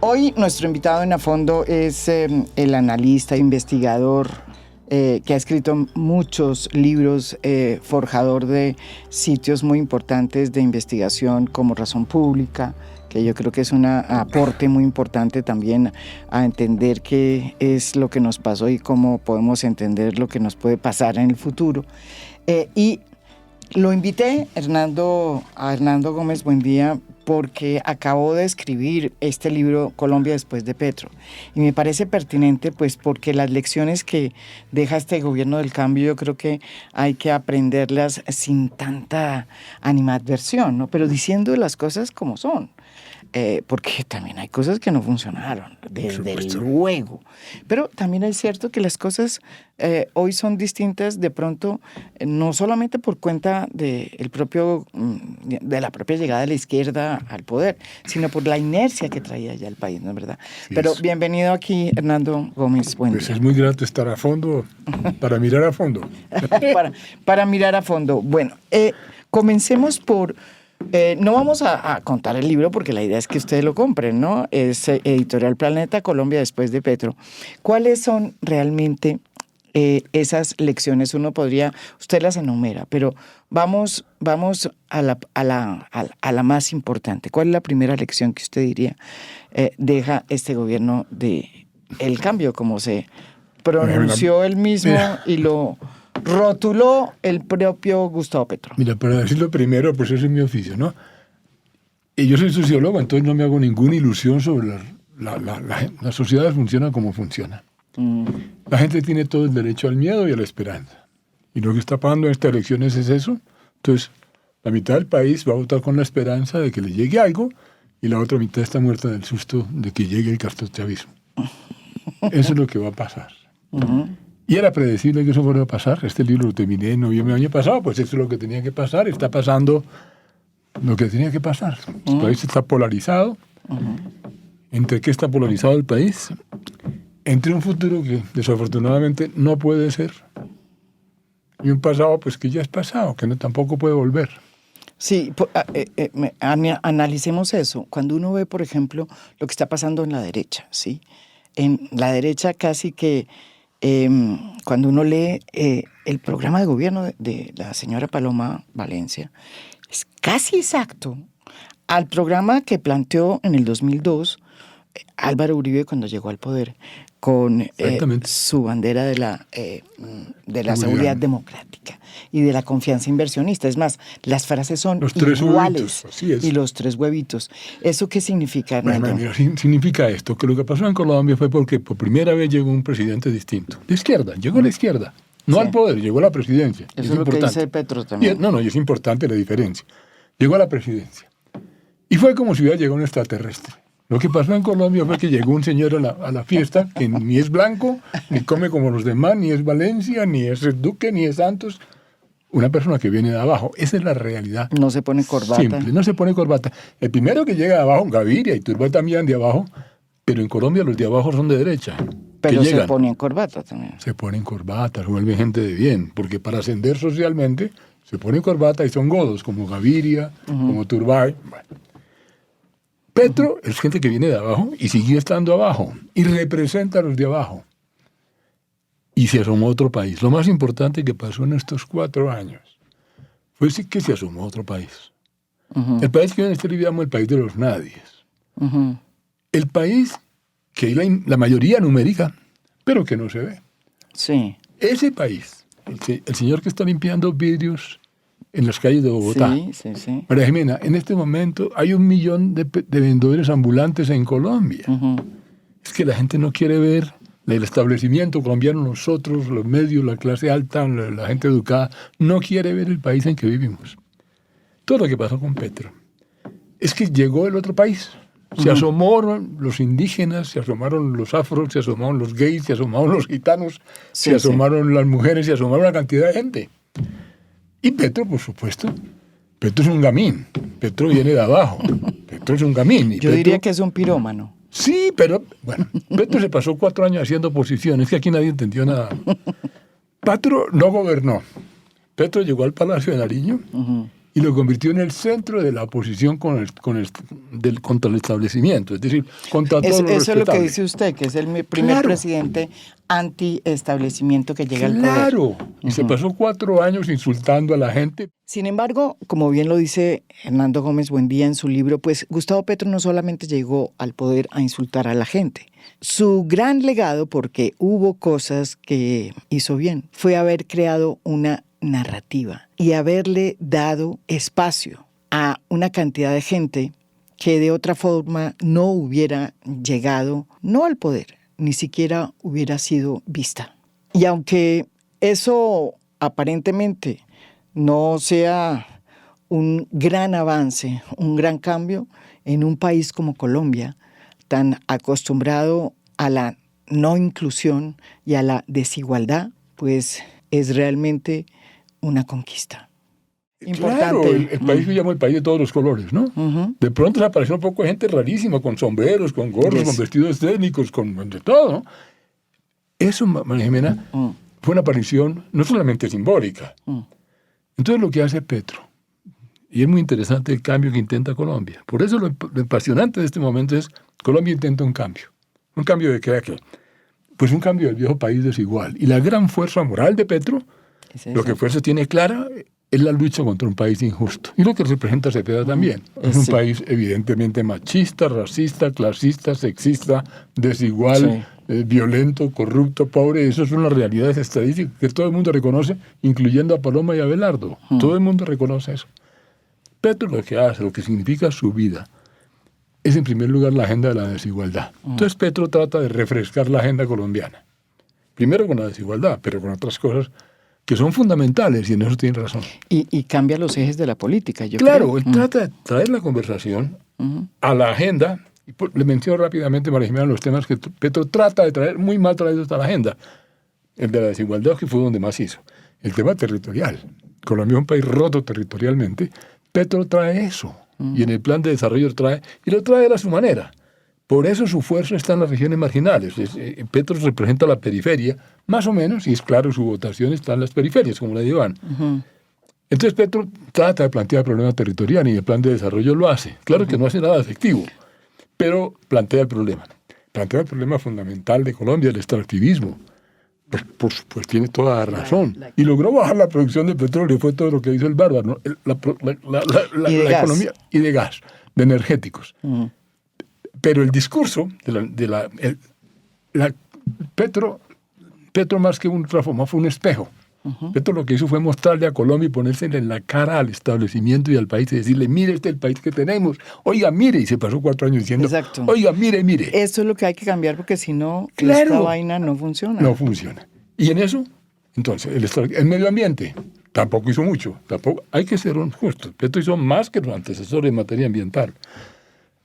Hoy nuestro invitado en A Fondo es el analista, investigador, que ha escrito muchos libros, forjador de sitios muy importantes de investigación como Razón Pública, que yo creo que es un aporte muy importante también a entender qué es lo que nos pasó y cómo podemos entender lo que nos puede pasar en el futuro. Y lo invité, a Hernando Gómez Buendía, porque acabó de escribir este libro Colombia después de Petro. Y me parece pertinente, pues, porque las lecciones que deja este gobierno del cambio, yo creo que hay que aprenderlas sin tanta animadversión, ¿no? Pero diciendo las cosas como son. Porque también hay cosas que no funcionaron, desde luego. Pero también es cierto que las cosas hoy son distintas de pronto, no solamente por cuenta de la propia llegada de la izquierda al poder, sino por la inercia que traía ya el país, ¿no es verdad? Sí. Pero bienvenido aquí, Hernando Gómez Buendía. Pues es muy grato estar a fondo, para mirar a fondo. para mirar a fondo. Bueno, comencemos por... no vamos a contar el libro porque la idea es que ustedes lo compren, ¿no? Es Editorial Planeta, Colombia después de Petro. ¿Cuáles son realmente esas lecciones? Usted las enumera, pero vamos a la más importante. ¿Cuál es la primera lección que usted diría deja este gobierno de el cambio, como se pronunció él mismo y lo rotuló el propio Gustavo Petro? Mira, para decirlo primero, pues ese es mi oficio, ¿no? Y yo soy sociólogo, entonces no me hago ninguna ilusión sobre las sociedades funcionan como funcionan. La gente tiene todo el derecho al miedo y a la esperanza. Y lo que está pasando en estas elecciones es eso. Entonces, la mitad del país va a votar con la esperanza de que le llegue algo y la otra mitad está muerta del susto de que llegue el castrochavismo. Eso es lo que va a pasar. Y era predecible que eso fuera a pasar. Este libro lo terminé en noviembre del año pasado, pues eso es lo que tenía que pasar. Está pasando lo que tenía que pasar. El país está polarizado. ¿Entre qué está polarizado el país? Entre un futuro que desafortunadamente no puede ser y un pasado pues que ya es pasado, que no tampoco puede volver. Sí, analicemos eso. Cuando uno ve, por ejemplo, lo que está pasando en la derecha, ¿sí? En la derecha casi que cuando uno lee el programa de gobierno de la señora Paloma Valencia, es casi exacto al programa que planteó en el 2002 Álvaro Uribe cuando llegó al poder, con su bandera de la seguridad democrática y de la confianza inversionista. Es más, las frases son iguales. Y los tres huevitos. ¿Eso qué significa, Hernando? Bueno, significa esto, que lo que pasó en Colombia fue porque por primera vez llegó un presidente distinto. De izquierda, llegó a la izquierda. No al poder, llegó a la presidencia. Eso es lo que dice Petro también. Y es importante la diferencia. Llegó a la presidencia. Y fue como si hubiera llegado un extraterrestre. Lo que pasó en Colombia fue que llegó un señor a la fiesta que ni es blanco, ni come como los demás, ni es Valencia, ni es Duque, ni es Santos. Una persona que viene de abajo. Esa es la realidad. No se pone corbata. Simple, no se pone corbata. El primero que llega de abajo, Gaviria y Turba también de abajo, pero en Colombia los de abajo son de derecha. Pero se ponen corbata también. Se ponen corbata, se vuelven gente de bien, porque para ascender socialmente se ponen corbata y son godos, como Gaviria, como Turbay. Bueno. Petro es gente que viene de abajo y sigue estando abajo y representa a los de abajo. Y se asomó a otro país. Lo más importante que pasó en estos 4 años fue que se asomó a otro país. El país que en este libro llamo el país de los nadies. El país que hay la mayoría numérica, pero que no se ve. Sí. Ese país, el señor que está limpiando vidrios en las calles de Bogotá. Sí. María Jimena, en este momento hay 1 millón de vendedores ambulantes en Colombia. Es que la gente no quiere ver el establecimiento colombiano, nosotros, los medios, la clase alta, la gente educada, no quiere ver el país en que vivimos. Todo lo que pasó con Petro es que llegó el otro país. Se asomaron los indígenas, se asomaron los afros, se asomaron los gays, se asomaron los gitanos, se asomaron las mujeres, se asomaron una cantidad de gente. Y Petro, por supuesto, Petro es un gamín. Petro viene de abajo. Petro es un gamín. Yo diría que es un pirómano. Sí, pero, bueno, Petro se pasó 4 años haciendo oposición. Es que aquí nadie entendió nada. Petro no gobernó. Petro llegó al Palacio de Nariño y lo convirtió en el centro de la oposición contra el establecimiento, es decir, contra todo lo respetable. Eso es lo que dice usted, que es el primer presidente anti-establecimiento que llega al poder. Claro, y se pasó 4 años insultando a la gente. Sin embargo, como bien lo dice Hernando Gómez Buendía en su libro, pues Gustavo Petro no solamente llegó al poder a insultar a la gente. Su gran legado, porque hubo cosas que hizo bien, fue haber creado una narrativa y haberle dado espacio a una cantidad de gente que de otra forma no hubiera llegado, no al poder, ni siquiera hubiera sido vista. Y aunque eso aparentemente no sea un gran avance, un gran cambio, en un país como Colombia, tan acostumbrado a la no inclusión y a la desigualdad, pues es realmente una conquista importante. Claro, el país que llamo el país de todos los colores, ¿no? De pronto apareció un poco de gente rarísima, con sombreros, con gorros, con vestidos técnicos, con de todo, ¿no? Eso, María Jimena, fue una aparición no solamente simbólica. Entonces lo que hace Petro, y es muy interesante el cambio que intenta Colombia. Por eso lo apasionante de este momento es Colombia intenta un cambio. ¿Un cambio de qué a qué? Pues un cambio del viejo país desigual. Y la gran fuerza moral de Petro, lo que fuerza tiene clara, es la lucha contra un país injusto. Y lo que representa Cepeda también. Es un país evidentemente machista, racista, clasista, sexista, desigual, violento, corrupto, pobre. Esas son las realidades estadísticas que todo el mundo reconoce, incluyendo a Paloma y a Abelardo. Todo el mundo reconoce eso. Petro lo que hace, lo que significa su vida, es en primer lugar la agenda de la desigualdad. Entonces Petro trata de refrescar la agenda colombiana. Primero con la desigualdad, pero con otras cosas que son fundamentales, y en eso tiene razón. Y cambia los ejes de la política, yo creo. Claro, él trata de traer la conversación a la agenda. Y le menciono rápidamente, María Jimena, los temas que Petro trata de traer, muy mal traídos a la agenda. El de la desigualdad, que fue donde más hizo. El tema territorial. Colombia es un país roto territorialmente. Petro trae eso. Y en el plan de desarrollo trae, y lo trae a su manera. Por eso su fuerza está en las regiones marginales. Petro representa la periferia, más o menos, y es claro, su votación está en las periferias, como la de Iván. Entonces Petro trata de plantear el problema territorial y el plan de desarrollo lo hace. Claro que no hace nada efectivo, pero plantea el problema. Plantea el problema fundamental de Colombia, el extractivismo. Pues tiene toda la razón. Y logró bajar la producción de petróleo, fue todo lo que hizo el bárbaro, ¿no? La economía y de gas, de energéticos. Pero el discurso Petro más que un transformador fue un espejo. Petro lo que hizo fue mostrarle a Colombia y ponérsele en la cara al establecimiento y al país y decirle, mire, este es el país que tenemos. Oiga, mire. Y se pasó 4 años diciendo, exacto, oiga, mire. Eso es lo que hay que cambiar porque si no, esta vaina no funciona. No funciona. Y en eso, entonces, el medio ambiente tampoco hizo mucho. Tampoco, hay que ser justos. Petro hizo más que los antecesores en materia ambiental.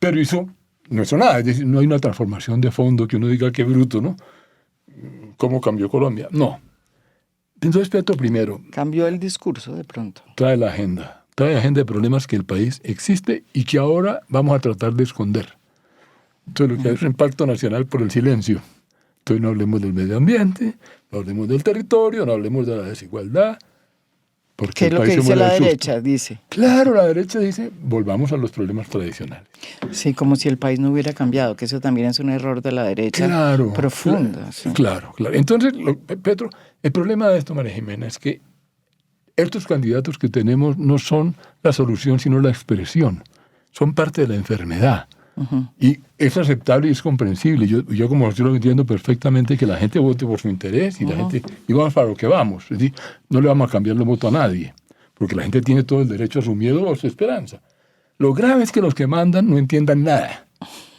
Pero no hizo nada. Es decir, no hay una transformación de fondo que uno diga qué bruto, ¿no? ¿Cómo cambió Colombia? No. Entonces Petro primero cambió el discurso de pronto. Trae la agenda de problemas que el país existe y que ahora vamos a tratar de esconder. Entonces lo que hay es un pacto nacional por el silencio. Entonces no hablemos del medio ambiente, no hablemos del territorio, no hablemos de la desigualdad. ¿Qué es lo que dice la derecha? Dice. Claro, la derecha dice, volvamos a los problemas tradicionales. Sí, como si el país no hubiera cambiado, que eso también es un error de la derecha profundo. Claro. Entonces, Petro, el problema de esto, María Jimena, es que estos candidatos que tenemos no son la solución, sino la expresión. Son parte de la enfermedad. Y es aceptable y es comprensible. Yo como yo lo entiendo perfectamente, que la gente vote por su interés y la gente, y vamos para lo que vamos. Es decir, no le vamos a cambiar el voto a nadie, porque la gente tiene todo el derecho a su miedo o a su esperanza. Lo grave es que los que mandan no entiendan nada.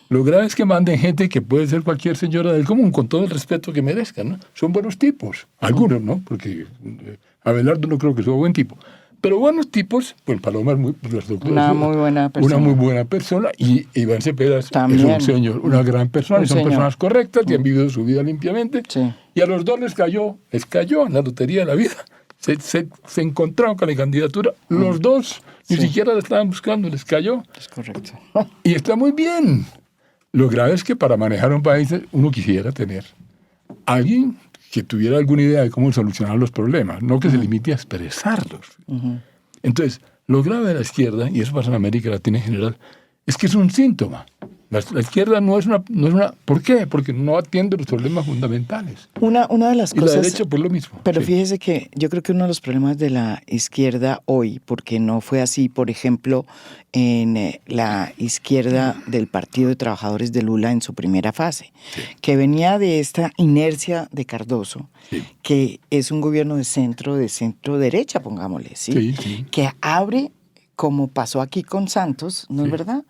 Lo grave es que manden gente que puede ser cualquier señora del común, con todo el respeto que merezcan, ¿no? Son buenos tipos, algunos, ¿no? Porque Abelardo no creo que sea buen tipo. Pero buenos tipos, pues Paloma es una muy buena persona. Una muy buena persona, y Iván Cepeda es un señor, una gran persona, y son personas correctas, que han vivido su vida limpiamente, y a los dos les cayó en la lotería de la vida. Se encontraron con la candidatura, los dos ni siquiera la estaban buscando, les cayó. Es correcto. Y está muy bien. Lo grave es que para manejar un país uno quisiera tener alguien que tuviera alguna idea de cómo solucionar los problemas, no que se limite a expresarlos. Entonces, Lo grave de la izquierda, y eso pasa en América Latina en general, es que es un síntoma. La izquierda no es una... ¿Por qué? Porque no atiende los problemas fundamentales. Una de las Y cosas... la derecha, pues lo mismo. Pero Sí. fíjese que yo creo que uno de los problemas de la izquierda hoy, porque no fue así, por ejemplo, en la izquierda del Partido de Trabajadores de Lula en su primera fase, que venía de esta inercia de Cardoso, que es un gobierno de centro derecha, pongámosle, ¿sí? Que abre, como pasó aquí con Santos, ¿no es verdad?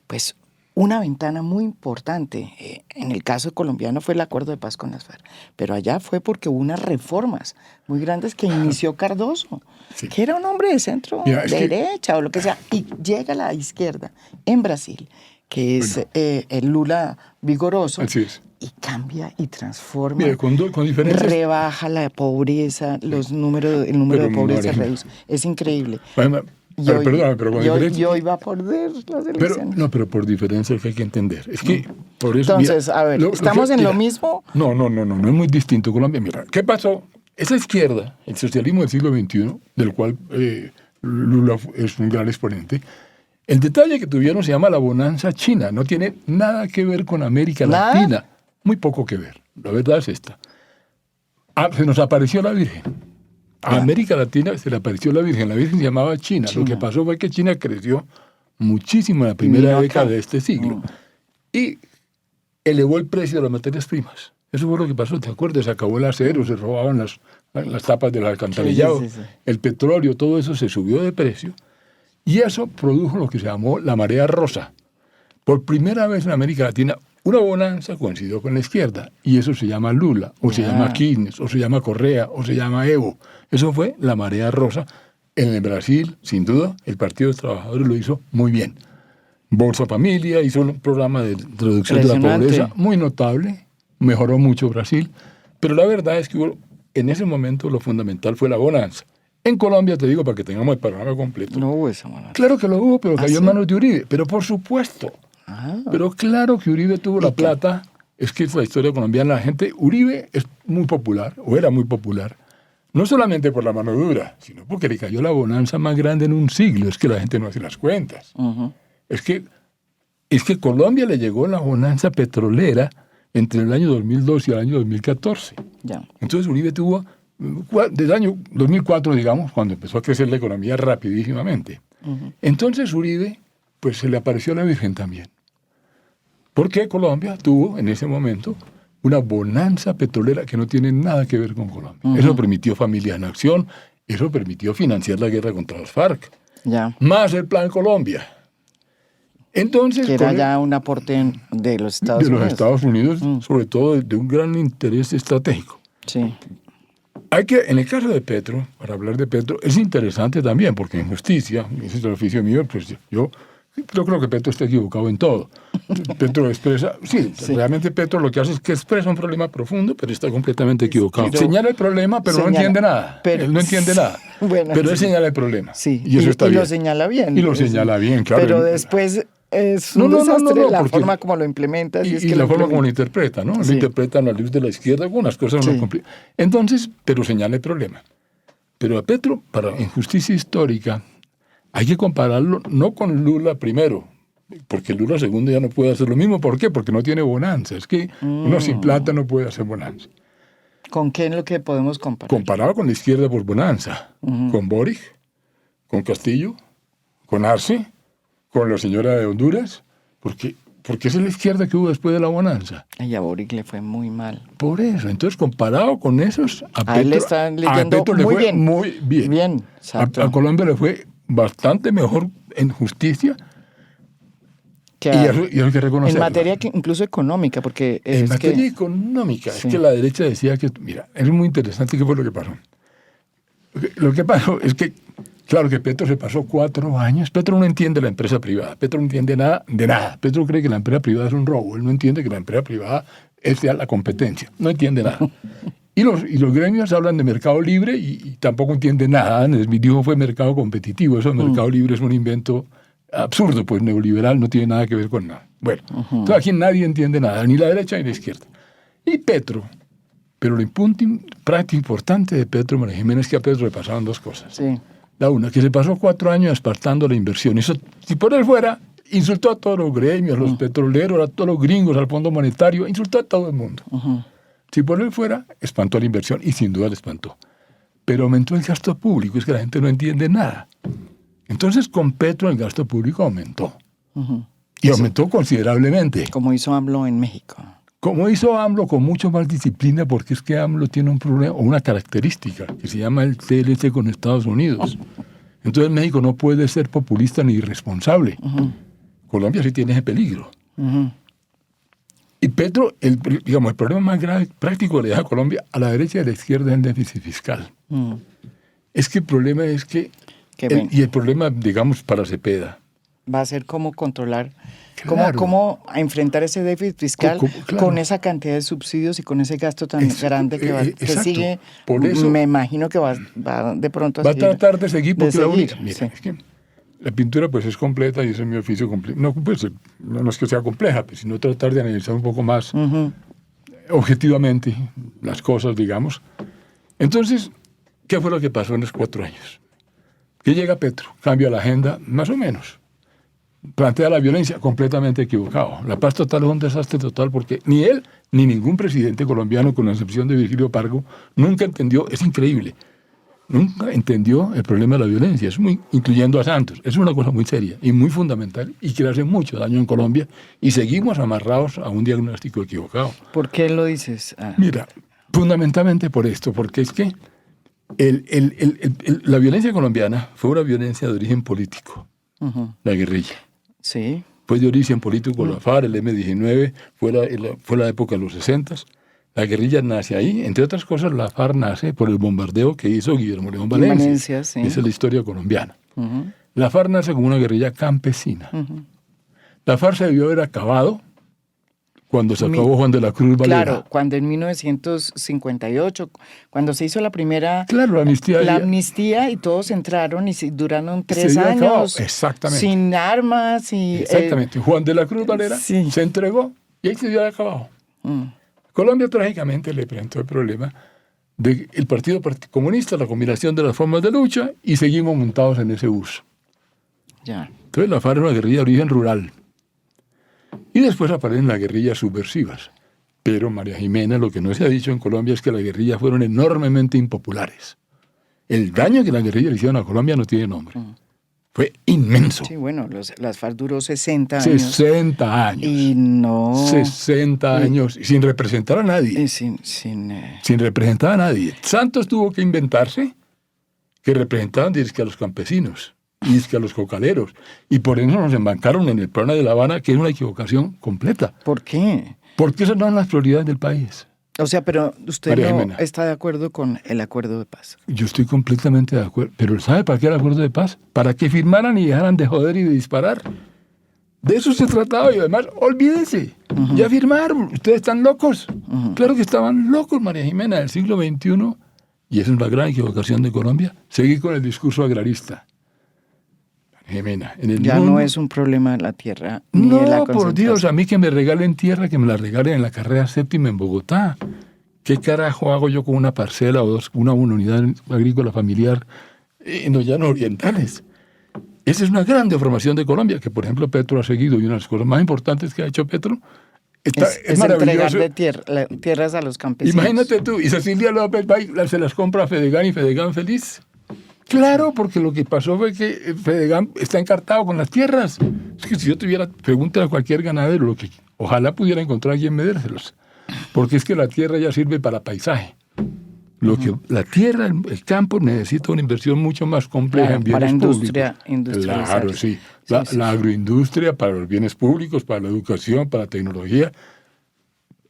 Pues una ventana muy importante. En el caso colombiano fue el acuerdo de paz con las FARC, pero allá fue porque hubo unas reformas muy grandes que inició Cardoso, que era un hombre de centro derecha o lo que sea, y llega a la izquierda en Brasil, que es el Lula vigoroso, y cambia y transforma. Mira, con diferencias. Rebaja la pobreza, el número de pobres se reduce. Es increíble. Perdóname, pero con diferencia. Yo iba a perder las elecciones. Pero por diferencia es que hay que entender. Es que por eso. Entonces, mira, a ver, ¿estamos en lo mismo? No es muy distinto Colombia. Mira, ¿qué pasó? Esa izquierda, el socialismo del siglo XXI, del cual Lula es un gran exponente, el detalle que tuvieron se llama la bonanza china. No tiene nada que ver con América Latina. Muy poco que ver. La verdad es esta. Se nos apareció la Virgen. A América Latina se le apareció la Virgen. La Virgen se llamaba China. Lo que pasó fue que China creció muchísimo en la primera década de este siglo. Y elevó el precio de las materias primas. Eso fue lo que pasó. ¿Te acuerdas? Se acabó el acero, se robaban las tapas del alcantarillado. El petróleo, todo eso se subió de precio. Y eso produjo lo que se llamó la marea rosa. Por primera vez en América Latina, una bonanza coincidió con la izquierda, y eso se llama Lula, o se llama Kirchner, o se llama Correa, o se llama Evo. Eso fue la marea rosa. En el Brasil, sin duda, el Partido de los Trabajadores lo hizo muy bien. Bolsa Familia hizo un programa de reducción de la pobreza muy notable, mejoró mucho Brasil, pero la verdad es que en ese momento lo fundamental fue la bonanza. En Colombia, te digo, para que tengamos el panorama completo. No hubo esa bonanza. Claro que lo hubo, pero cayó en manos de Uribe, pero por supuesto. Pero claro que Uribe tuvo la plata. Es que es la historia colombiana. La gente, Uribe es muy popular, o era muy popular, no solamente por la mano dura, sino porque le cayó la bonanza más grande en un siglo. Es que la gente no hace las cuentas. Es que Colombia le llegó la bonanza petrolera entre el año 2002 y el año 2014. Entonces Uribe tuvo, desde el año 2004, digamos, cuando empezó a crecer la economía rapidísimamente. Entonces Uribe, pues se le apareció la Virgen también. Porque Colombia tuvo en ese momento una bonanza petrolera que no tiene nada que ver con Colombia. Eso permitió Familia en Acción, eso permitió financiar la guerra contra los FARC. Más el Plan Colombia. Entonces, que era ya un aporte de los Estados Unidos. De los Estados Unidos, sobre todo de un gran interés estratégico. En el caso de Petro, para hablar de Petro, es interesante también, porque en justicia, ese es el oficio mío, pues yo creo que Petro está equivocado en todo. Petro expresa, realmente Petro lo que hace es que expresa un problema profundo, pero está completamente equivocado. Señala el problema, pero no entiende nada. Él no entiende nada. Pero él señala el problema. Y eso está bien. Y lo señala bien. Y lo señala bien, claro. Pero después es un desastre la forma como lo implementa. Y la forma como lo interpreta, ¿no? Lo interpreta a la luz de la izquierda, algunas cosas no lo complican. Entonces, pero señala el problema. Pero a Petro, en justicia histórica, hay que compararlo no con Lula primero, porque Lula segundo ya no puede hacer lo mismo. ¿Por qué? Porque no tiene bonanza. Es que uno sin plata no puede hacer bonanza. ¿Con qué es lo que podemos comparar? Comparado con la izquierda por bonanza. Con Boric, con Castillo, con Arce, con la señora de Honduras. Porque es la izquierda que hubo después de la bonanza. Y a Boric le fue muy mal. Por eso. Entonces, comparado con esos, a él le están leyendo muy bien. Muy bien. A Colombia le fue bastante mejor en justicia. Y eso hay que reconocerlo. En materia incluso económica, porque en materia económica, es que la derecha decía que, mira, es muy interesante qué fue lo que pasó. Lo que pasó es que, claro que Petro se pasó 4 años, Petro no entiende la empresa privada, Petro no entiende nada de nada, Petro cree que la empresa privada es un robo, él no entiende que la empresa privada es la competencia, no entiende nada. Y los gremios hablan de mercado libre y tampoco entienden nada. Mi dijo fue mercado competitivo. Eso mercado libre es un invento absurdo, pues neoliberal, no tiene nada que ver con nada. Bueno, entonces aquí nadie entiende nada, ni la derecha ni la izquierda. Y Petro, pero lo práctico importante de Petro, María Jiménez, es que a Petro le pasaban 2 cosas. La una, que se pasó 4 años espartando la inversión. Eso, si por él fuera, insultó a todos los gremios, a los petroleros, a todos los gringos, al Fondo Monetario, insultó a todo el mundo. Si por él fuera, espantó la inversión y sin duda la espantó. Pero aumentó el gasto público, es que la gente no entiende nada. Entonces con Petro el gasto público aumentó. Y aumentó considerablemente. Como hizo AMLO en México. Como hizo AMLO con mucho más disciplina, porque es que AMLO tiene un problema o una característica que se llama el TLC con Estados Unidos. Entonces México no puede ser populista ni irresponsable. Colombia sí tiene ese peligro. Y Petro, el problema más grave, práctico, le da a Colombia a la derecha y a la izquierda es el déficit fiscal. Es que el problema es que, y el problema, digamos, para Cepeda, va a ser cómo controlar, cómo enfrentar ese déficit fiscal con esa cantidad de subsidios y con ese gasto tan grande que sigue. Por eso, me imagino que va de pronto a seguir. Va a tratar de seguir porque mira, es que la pintura pues es completa y ese es mi oficio completo. No, pues, no es que sea compleja, pues, sino tratar de analizar un poco más objetivamente las cosas, digamos. Entonces, ¿qué fue lo que pasó en los 4 años? Que llega Petro, cambia la agenda, más o menos. Plantea la violencia completamente equivocado. La paz total es un desastre total porque ni él ni ningún presidente colombiano, con la excepción de Virgilio Pargo, nunca entendió, es increíble, nunca entendió el problema de la violencia, incluyendo a Santos. Es una cosa muy seria y muy fundamental y que le hace mucho daño en Colombia y seguimos amarrados a un diagnóstico equivocado. ¿Por qué lo dices? Mira, fundamentalmente por esto, porque es que la violencia colombiana fue una violencia de origen político, la guerrilla. Sí. Fue de origen político la FARC, el M-19, fue la época de los 60s. La guerrilla nace ahí, entre otras cosas la FARC nace por el bombardeo que hizo Guillermo León Valencia. Sí. Esa es la historia colombiana. La FARC nace como una guerrilla campesina. La FARC se debió haber acabado cuando se acabó Juan de la Cruz Valera. Claro, cuando en 1958, cuando se hizo la primera... Claro, la amnistía y todos entraron y duraron 3 años. Exactamente. Sin armas y... Exactamente. Juan de la Cruz Valera se entregó y ahí se dio acabado. Colombia trágicamente le presentó el problema del Partido Comunista, la combinación de las formas de lucha, y seguimos montados en ese bus. Ya. Entonces la FARC es una guerrilla de origen rural. Y después aparecen las guerrillas subversivas. Pero, María Jimena, lo que no se ha dicho en Colombia es que las guerrillas fueron enormemente impopulares. El daño que las guerrillas le hicieron a Colombia no tiene nombre. Fue inmenso. Sí, bueno, las FARC duró 60 años. 60 años. Y no... 60 años, sin representar a nadie. Sin representar a nadie. Santos tuvo que inventarse que representaban, dice, que a los campesinos. Y es que a los cocaleros. Y por eso nos embarcaron en el Plano de La Habana, que es una equivocación completa. ¿Por qué? Porque esas no son las prioridades del país. O sea, pero usted María no Jimena, está de acuerdo con el acuerdo de paz. Yo estoy completamente de acuerdo. Pero ¿sabe para qué el acuerdo de paz? Para que firmaran y dejaran de joder y de disparar. De eso se trataba y además, olvídense. Ya firmaron. Ustedes están locos. Claro que estaban locos, María Jimena, del siglo XXI. Y esa es la gran equivocación de Colombia. Seguir con el discurso agrarista. Jimena, ya no es un problema la tierra. Ni no, la por Dios, a mí que me regalen tierra, que me la regalen en la carrera séptima en Bogotá. ¿Qué carajo hago yo con una parcela o una unidad agrícola familiar en los llanos orientales? Esa es una gran deformación de Colombia, que por ejemplo Petro ha seguido, y una de las cosas más importantes que ha hecho Petro es maravilloso. Entregar tierras a los campesinos. Imagínate tú, y Cecilia López se las compra a Fedegan y Fedegan feliz. Claro, porque lo que pasó fue que Fedegan está encartado con las tierras. Es que si yo tuviera, pregúntale a cualquier ganadero, lo que ojalá pudiera encontrar a quien me dérselos. Porque es que la tierra ya sirve para paisaje. Lo que la tierra, el campo necesita una inversión mucho más compleja en bienes para públicos. Claro, sí. La agroindustria, para los bienes públicos, para la educación, para la tecnología.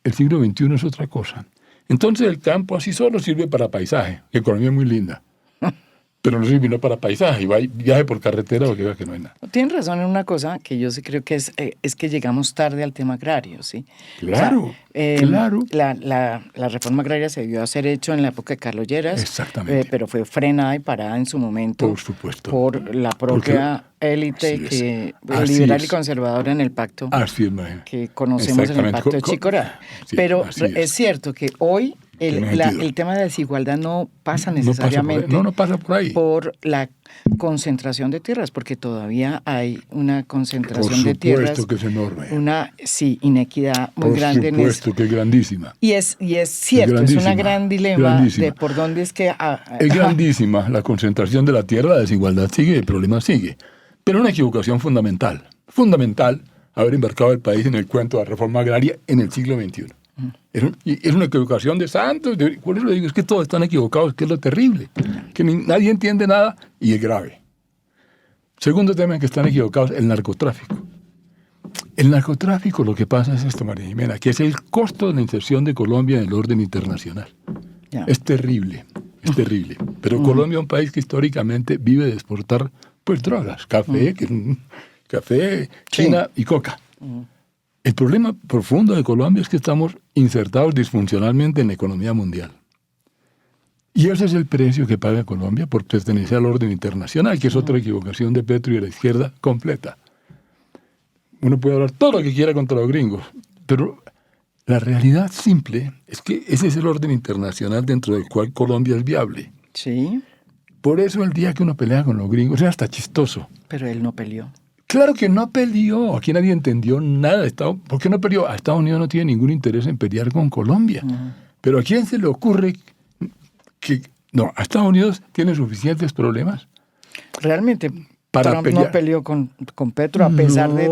El siglo XXI es otra cosa. Entonces el campo así solo sirve para paisaje, que economía es muy linda. Pero no sirve para paisaje, y viaje por carretera porque vea que no hay nada. Tienen razón en una cosa que yo sí creo que es que llegamos tarde al tema agrario, ¿sí? Claro, claro. La reforma agraria se debió hacer hecho en la época de Carlos Lleras. Exactamente. Pero fue frenada y parada en su momento. Por supuesto. Por la propia élite liberal y conservadora en el pacto así es, que conocemos en el pacto de Chicora. Pero es cierto que hoy El tema de desigualdad no pasa necesariamente no pasa por ahí. Por la concentración de tierras, porque todavía hay una concentración de tierras. Por supuesto que es enorme. Una, inequidad muy grande. Por supuesto que es grandísima. Y es cierto, es una gran dilema de por dónde es que... es grandísima la concentración de la tierra, la desigualdad sigue, el problema sigue. Pero una equivocación fundamental haber embarcado el país en el cuento de la reforma agraria en el siglo XXI. Es una equivocación de santos, por eso le digo, es que todos están equivocados, que es lo terrible, que nadie entiende nada y es grave. Segundo tema en que están equivocados, el narcotráfico. El narcotráfico, lo que pasa es esto, María Jimena, que es el costo de la inserción de Colombia en el orden internacional. Yeah. Es terrible. Pero Colombia es un país que históricamente vive de exportar pues drogas, café, China y coca. El problema profundo de Colombia es que estamos insertados disfuncionalmente en la economía mundial. Y ese es el precio que paga Colombia por pertenecer al orden internacional, que es otra equivocación de Petro y de la izquierda completa. Uno puede hablar todo lo que quiera contra los gringos, pero la realidad simple es que ese es el orden internacional dentro del cual Colombia es viable. Sí. Por eso el día que uno pelea con los gringos es hasta chistoso. Pero él no peleó. Claro que no peleó. Aquí nadie entendió nada. ¿Por qué no peleó? A Estados Unidos no tiene ningún interés en pelear con Colombia. Pero ¿a quién se le ocurre que... No, a Estados Unidos tiene suficientes problemas. Realmente Trump no peleó con Petro a pesar de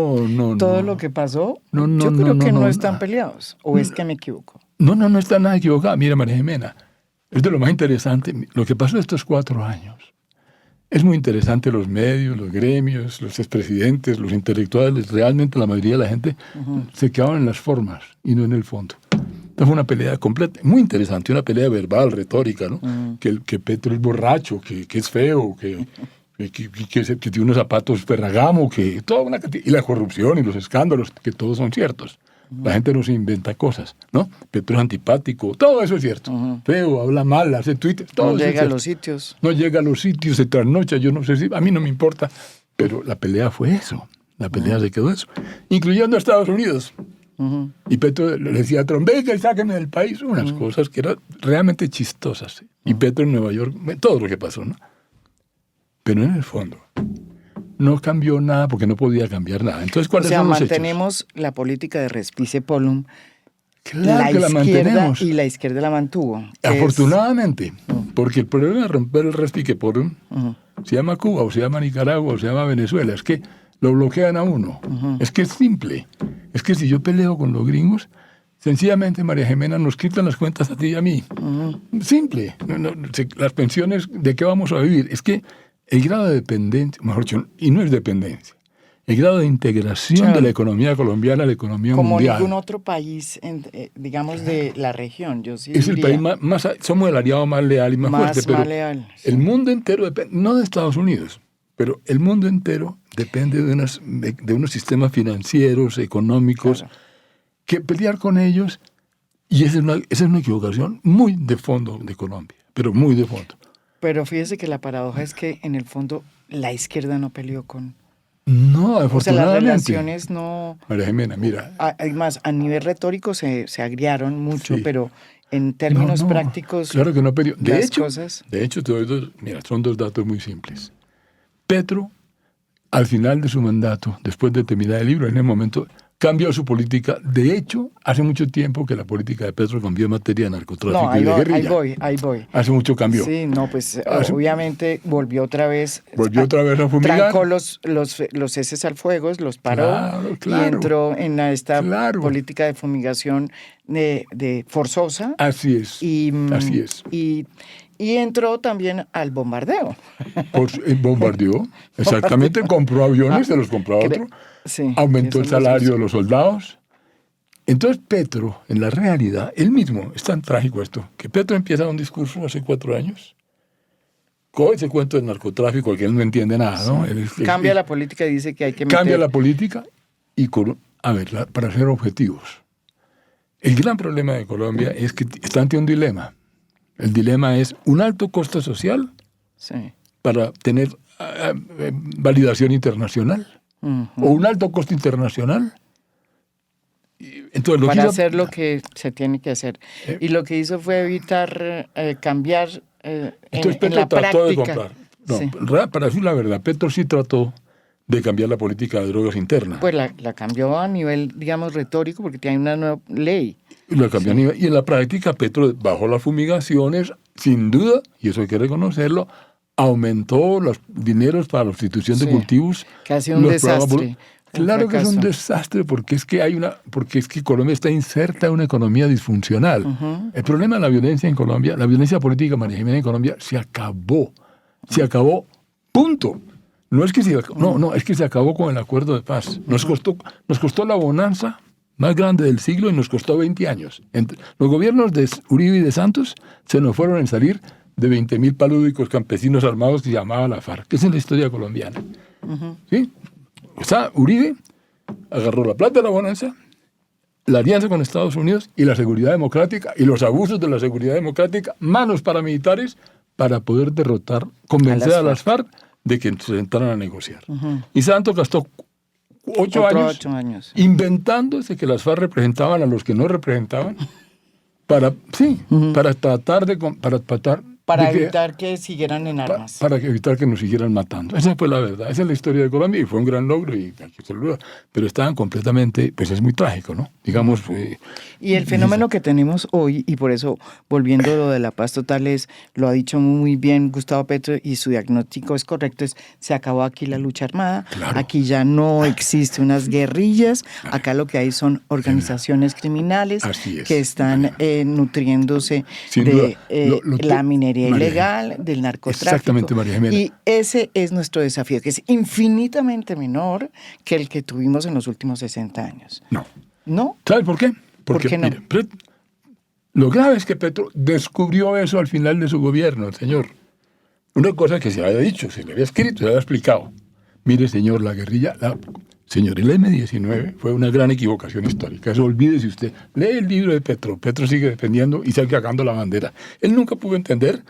todo lo que pasó. Yo creo que no están peleados. ¿O es que me equivoco? No está nada equivocado. Mira, María Jimena, es de lo más interesante. Lo que pasó estos 4 años. Es muy interesante los medios, los gremios, los expresidentes, los intelectuales. Realmente la mayoría de la gente se quedaban en las formas y no en el fondo. Esta fue una pelea completa, muy interesante, una pelea verbal, retórica, ¿no? Que Petro es borracho, que es feo, que tiene unos zapatos Ferragamo, que toda una cantidad, y la corrupción y los escándalos, que todos son ciertos. La gente no se inventa cosas, ¿no? Petro es antipático, todo eso es cierto. Feo, habla mal, hace Twitter, todo no eso llega es a los sitios. No llega a los sitios, se trasnocha, yo no sé si, a mí no me importa, pero la pelea fue eso, la pelea se quedó eso, incluyendo a Estados Unidos. Y Petro le decía a Trump, venga y sáquenme del país, unas cosas que eran realmente chistosas. Y Petro en Nueva York, todo lo que pasó, ¿no? Pero en el fondo no cambió nada porque no podía cambiar nada. Entonces, ¿cuáles son los hechos? Mantenemos la política de respice polum. Claro que la mantenemos. Y la izquierda la mantuvo. Afortunadamente, porque el problema de romper el respique polum se llama Cuba, o se llama Nicaragua, o se llama Venezuela. Es que lo bloquean a uno. Es que es simple. Es que si yo peleo con los gringos, sencillamente, María Jimena, nos quitan las cuentas a ti y a mí. Simple. Las pensiones, ¿de qué vamos a vivir? Es que el grado de dependencia, mejor dicho, y no es dependencia, el grado de integración de la economía colombiana a la economía mundial. Como ningún otro país, digamos, de la región. Yo sí es diría, el país más, somos el aliado más leal y más fuerte. Pero más leal, sí. El mundo entero depende, no de Estados Unidos, pero el mundo entero depende de unos sistemas financieros, económicos, que pelear con ellos, y esa es una equivocación muy de fondo de Colombia, pero muy de fondo. Pero fíjese que la paradoja es que en el fondo la izquierda no peleó con... No, afortunadamente. O sea, las relaciones no... María Jimena, mira. Además, a nivel retórico se agriaron mucho, sí. Pero en términos prácticos... Claro que no peleó. De hecho, son 2 datos muy simples. Petro, al final de su mandato, después de terminar el libro, en el momento... cambió su política. De hecho, hace mucho tiempo que la política de Petro cambió en materia de narcotráfico y de guerrilla. Ahí voy. Hace mucho cambió. Sí, no, pues obviamente volvió otra vez a fumigar. Trancó los ceses al fuego, los paró y entró en esta política de fumigación de forzosa. Así es. Así es. Y entró también al bombardeo. Bombardeó, exactamente, compró aviones, se los compró a otro. Sí, aumentó el salario de los soldados. Entonces Petro, en la realidad, él mismo, es tan trágico esto, que Petro empieza un discurso hace 4 años, coge ese cuento del narcotráfico, al que él no entiende nada, ¿no? Cambia la política y dice que hay que meter... Cambia la política y, para ser objetivos. El gran problema de Colombia es que está ante un dilema. El dilema es un alto costo social para tener validación internacional. O un alto costo internacional Entonces, para hacer lo que se tiene que hacer. Y lo que hizo fue evitar cambiar entonces Petro en la trató práctica. de comprar. No, Sí. para decir la verdad, Petro sí trató de cambiar la política de drogas interna. Pues la cambió a nivel, digamos, retórico, porque tiene una nueva ley. La cambió a nivel, y en la práctica Petro bajó las fumigaciones, sin duda, y eso hay que reconocerlo, aumentó los dineros para la sustitución de cultivos. Que ha sido un desastre. Claro que es un desastre porque es que Colombia está inserta en una economía disfuncional. El problema de la violencia en Colombia, la violencia política, María Jimena, en Colombia se acabó. Se acabó, punto. No es que es que se acabó con el acuerdo de paz. Nos costó la bonanza más grande del siglo y nos costó 20 años. Los gobiernos de Uribe y de Santos se nos fueron en salir de 20.000 palúdicos campesinos armados que llamaban la FARC, que es en la historia colombiana. ¿Sí? O sea, Uribe agarró la plata de la bonanza, la alianza con Estados Unidos y la seguridad democrática y los abusos de la seguridad democrática, manos paramilitares, para poder convencer a las FARC de que se sentaran a negociar. Y Santos gastó 8 años inventándose que las FARC representaban a los que no representaban para evitar que siguieran en armas. Para evitar que nos siguieran matando. Esa fue la verdad. Esa es la historia de Colombia y fue un gran logro. Pero estaban completamente, pues es muy trágico, ¿no? Digamos. Y el fenómeno que tenemos hoy, y por eso, volviendo a lo de la paz total, lo ha dicho muy bien Gustavo Petro y su diagnóstico es correcto, se acabó aquí la lucha armada, claro. Aquí ya no existe unas guerrillas, acá lo que hay son organizaciones criminales que están nutriéndose de la minería ilegal, del narcotráfico. Exactamente, María Jimena. Y ese es nuestro desafío, que es infinitamente menor que el que tuvimos en los últimos 60 años. ¿No? ¿Sabes por qué? Porque, ¿por qué no? Mire, lo grave es que Petro descubrió eso al final de su gobierno, señor. Una cosa que se había dicho, se le había escrito, se le había explicado. Mire, señor, la guerrilla, señor, el M-19 fue una gran equivocación histórica. Eso olvídese usted. Lee el libro de Petro. Petro sigue defendiendo y sigue cagando la bandera. Él nunca pudo entender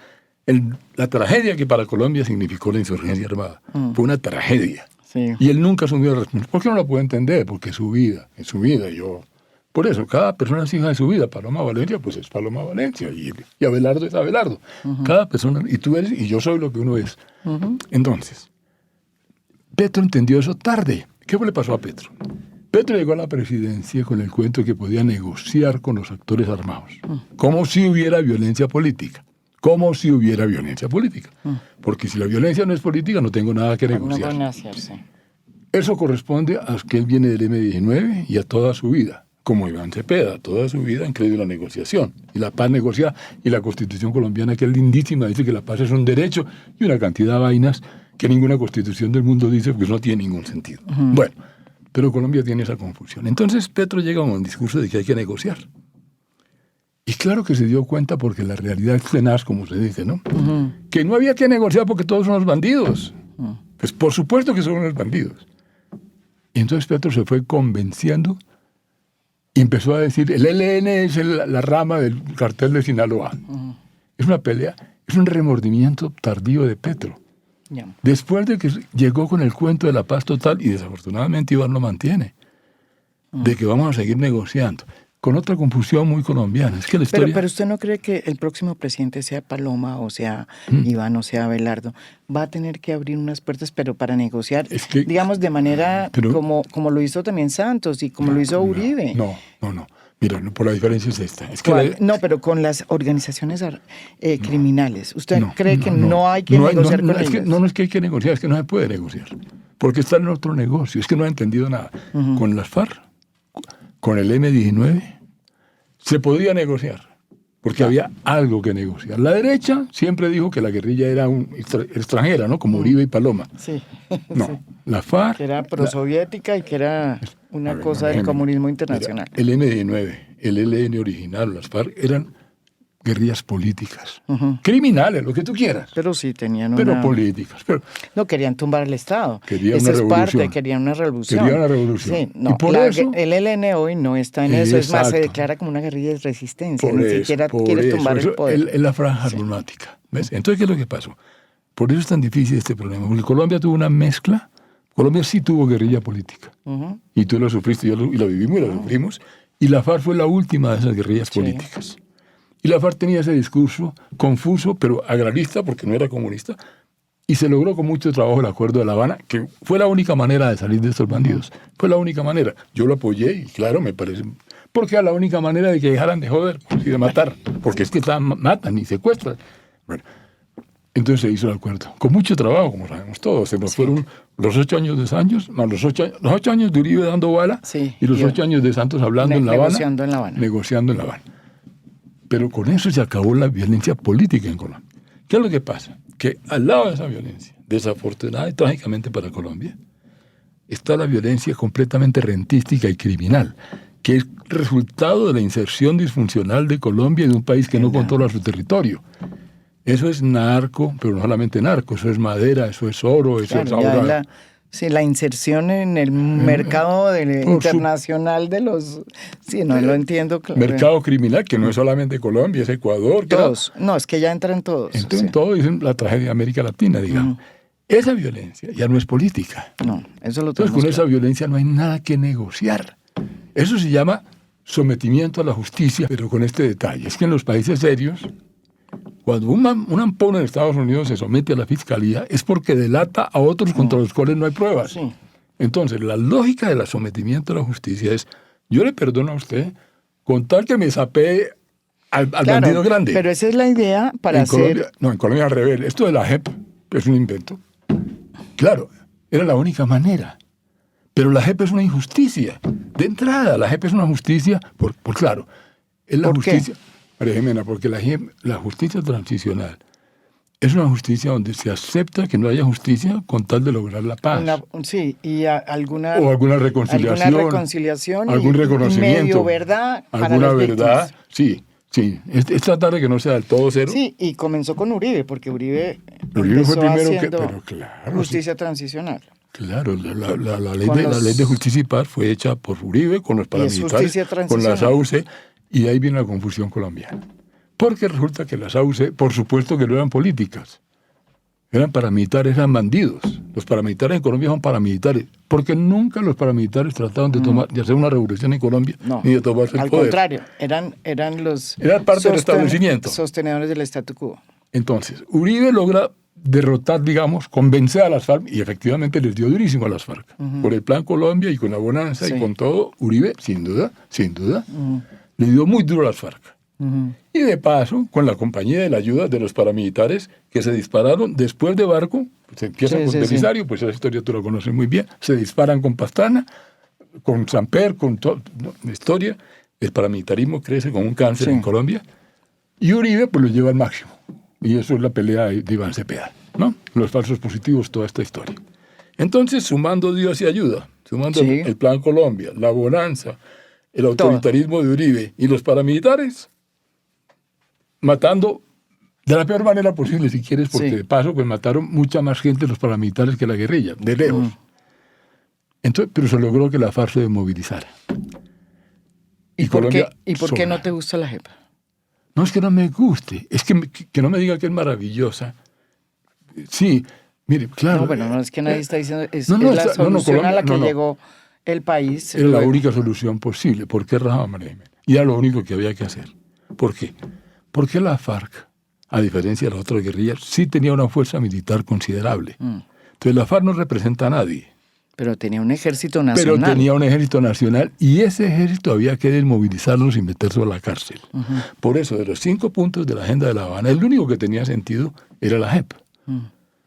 la tragedia que para Colombia significó la insurgencia armada. Fue una tragedia. Sí. Y él nunca asumió la responsabilidad. ¿Por qué no la puede entender? Porque es su vida. Por eso, cada persona es hija de su vida. Paloma Valencia, pues es Paloma Valencia. Y Abelardo es Abelardo. Cada persona, y tú eres, y yo soy lo que uno es. Entonces, Petro entendió eso tarde. ¿Qué le pasó a Petro? Petro llegó a la presidencia con el cuento que podía negociar con los actores armados. Como si hubiera violencia política. Porque si la violencia no es política, no tengo nada que negociar. No van a hacerse. Eso corresponde a que él viene del M-19 y a toda su vida. Como Iván Cepeda, toda su vida han creído en la negociación. Y la paz negociada. Y la Constitución colombiana, que es lindísima, dice que la paz es un derecho y una cantidad de vainas que ninguna constitución del mundo dice, porque no tiene ningún sentido. Bueno, pero Colombia tiene esa confusión. Entonces Petro llega con un discurso de que hay que negociar. Y claro que se dio cuenta, porque la realidad es tenaz, como se dice, ¿no? Que no había que negociar porque todos son los bandidos. Pues por supuesto que son los bandidos. Y entonces Petro se fue convenciendo y empezó a decir, el ELN es la rama del cartel de Sinaloa. Es una pelea, es un remordimiento tardío de Petro. Después de que llegó con el cuento de la paz total, y desafortunadamente Iván lo mantiene, de que vamos a seguir negociando, con otra confusión muy colombiana. Es que la historia... Pero usted no cree que el próximo presidente sea Paloma, o sea Iván, o sea Abelardo, va a tener que abrir unas puertas, pero para negociar, digamos, de manera como lo hizo también Santos y como lo hizo Uribe. No. Mira, por la diferencia es esta. No, pero con las organizaciones criminales. ¿Usted cree que no hay que negociar con ellos? No es que hay que negociar, es que no se puede negociar. Porque está en otro negocio. Es que no ha entendido nada. Con las FARC, con el M-19, se podía negociar. Porque había algo que negociar. La derecha siempre dijo que la guerrilla era extranjera, ¿no? Como Uribe y Paloma. Sí. No, la FARC... Que era prosoviética y que era una cosa del comunismo internacional. Mira, el M-19, el ELN original, las FARC, eran guerrillas políticas. Criminales, lo que tú quieras. Pero sí tenían Pero políticas. No, querían tumbar el Estado. Querían una revolución. Querían una revolución. Querían una revolución. Sí, no, y por eso, el ELN hoy no está en eso. Es más, se declara como una guerrilla de resistencia. Ni siquiera quiere tumbar el poder. Es la franja armática. ¿Ves? Entonces, ¿qué es lo que pasó? Por eso es tan difícil este problema. Porque Colombia tuvo una mezcla Colombia sí tuvo guerrilla política. Y tú lo sufriste, y lo vivimos y lo sufrimos. Y la FARC fue la última de esas guerrillas políticas. Y la FARC tenía ese discurso confuso, pero agrarista, porque no era comunista. Y se logró con mucho trabajo el Acuerdo de La Habana, que fue la única manera de salir de estos bandidos. Fue la única manera. Yo lo apoyé y claro, me parece... Porque era la única manera de que dejaran de joder y de matar. Porque es que matan y secuestran. Bueno, entonces se hizo el acuerdo. Con mucho trabajo, como sabemos todos. Se nos fueron los 8 años de Santos, más los 8 años de Uribe dando bala, y los 8 años de Santos hablando en La Habana. Negociando en La Habana. Pero con eso se acabó la violencia política en Colombia. ¿Qué es lo que pasa? Que al lado de esa violencia, desafortunada y trágicamente para Colombia, está la violencia completamente rentística y criminal, que es resultado de la inserción disfuncional de Colombia y de un país que no controla su territorio. Eso es narco, pero no solamente narco, eso es madera, eso es oro, eso es ahora... La inserción en el mercado internacional de los... Sí, no lo entiendo. Claro. Mercado criminal, que no es solamente Colombia, es Ecuador. Todos. No, es que ya entra en todos. Entra en todo, es la tragedia de América Latina, digamos. Esa violencia ya no es política. No, eso lo tenemos. Entonces, con esa violencia no hay nada que negociar. Eso se llama sometimiento a la justicia, pero con este detalle. Es que en los países serios, cuando un ampón en Estados Unidos se somete a la fiscalía, es porque delata a otros contra los cuales no hay pruebas. Sí. Entonces, la lógica del sometimiento a la justicia es, yo le perdono a usted con tal que me sapee al bandido grande. Pero esa es la idea para hacer... Colombia, no, en Colombia al revés. Esto de la JEP es un invento. Claro, era la única manera. Pero la JEP es una injusticia. De entrada, la JEP es una justicia, claro, es la justicia... ¿Qué? María Jimena, porque la justicia transicional es una justicia donde se acepta que no haya justicia con tal de lograr la paz. Alguna reconciliación, algún reconocimiento, medio verdad, alguna verdad, sí. Es tratar de que no sea del todo cero. Sí, y comenzó con Uribe, porque Uribe fue primero pero claro, justicia transicional. Claro, la ley de justicia y paz fue hecha por Uribe con los paramilitares, con las AUC. Y de ahí viene la confusión colombiana. Porque resulta que las AUC, por supuesto que no eran políticas. Eran paramilitares, eran bandidos. Los paramilitares en Colombia son paramilitares. Porque nunca los paramilitares trataron de hacer una revolución en Colombia, ni de tomarse el poder. Al contrario, eran los... Eran parte del establecimiento. Sostenedores del statu quo. Entonces, Uribe logra derrotar, digamos, convencer a las FARC, y efectivamente les dio durísimo a las FARC. Por el Plan Colombia y con la bonanza y con todo, Uribe, sin duda, le dio muy duro a las FARC. Y de paso, con la compañía de la ayuda de los paramilitares que se dispararon después de Barco, se empiezan con Belisario, pues esa historia tú la conoces muy bien, se disparan con Pastrana, con Samper, con toda la historia. El paramilitarismo crece como un cáncer en Colombia. Y Uribe pues lo lleva al máximo. Y eso es la pelea de Iván Cepeda, ¿no? Los falsos positivos, toda esta historia. Entonces, sumando Dios y ayuda, sumando el Plan Colombia, la bonanza, el autoritarismo de Uribe y los paramilitares, matando de la peor manera posible, si quieres, porque de paso pues mataron mucha más gente los paramilitares que la guerrilla, de lejos. Entonces, pero se logró que la FARC se desmovilizara. ¿Y por qué no te gusta la JEP? No es que no me guste, es que no me diga que es maravillosa. Sí, mire, claro. No es que nadie está diciendo, es la solución a la que llegó el país. Era la única solución posible. ¿Por qué rajaba María Jimena? Y era lo único que había que hacer. ¿Por qué? Porque la FARC, a diferencia de las otras guerrillas, sí tenía una fuerza militar considerable. Entonces la FARC no representa a nadie. Pero tenía un ejército nacional. Y ese ejército había que desmovilizarlos y meterlos a la cárcel. Por eso, de los 5 puntos de la Agenda de La Habana, el único que tenía sentido era la JEP.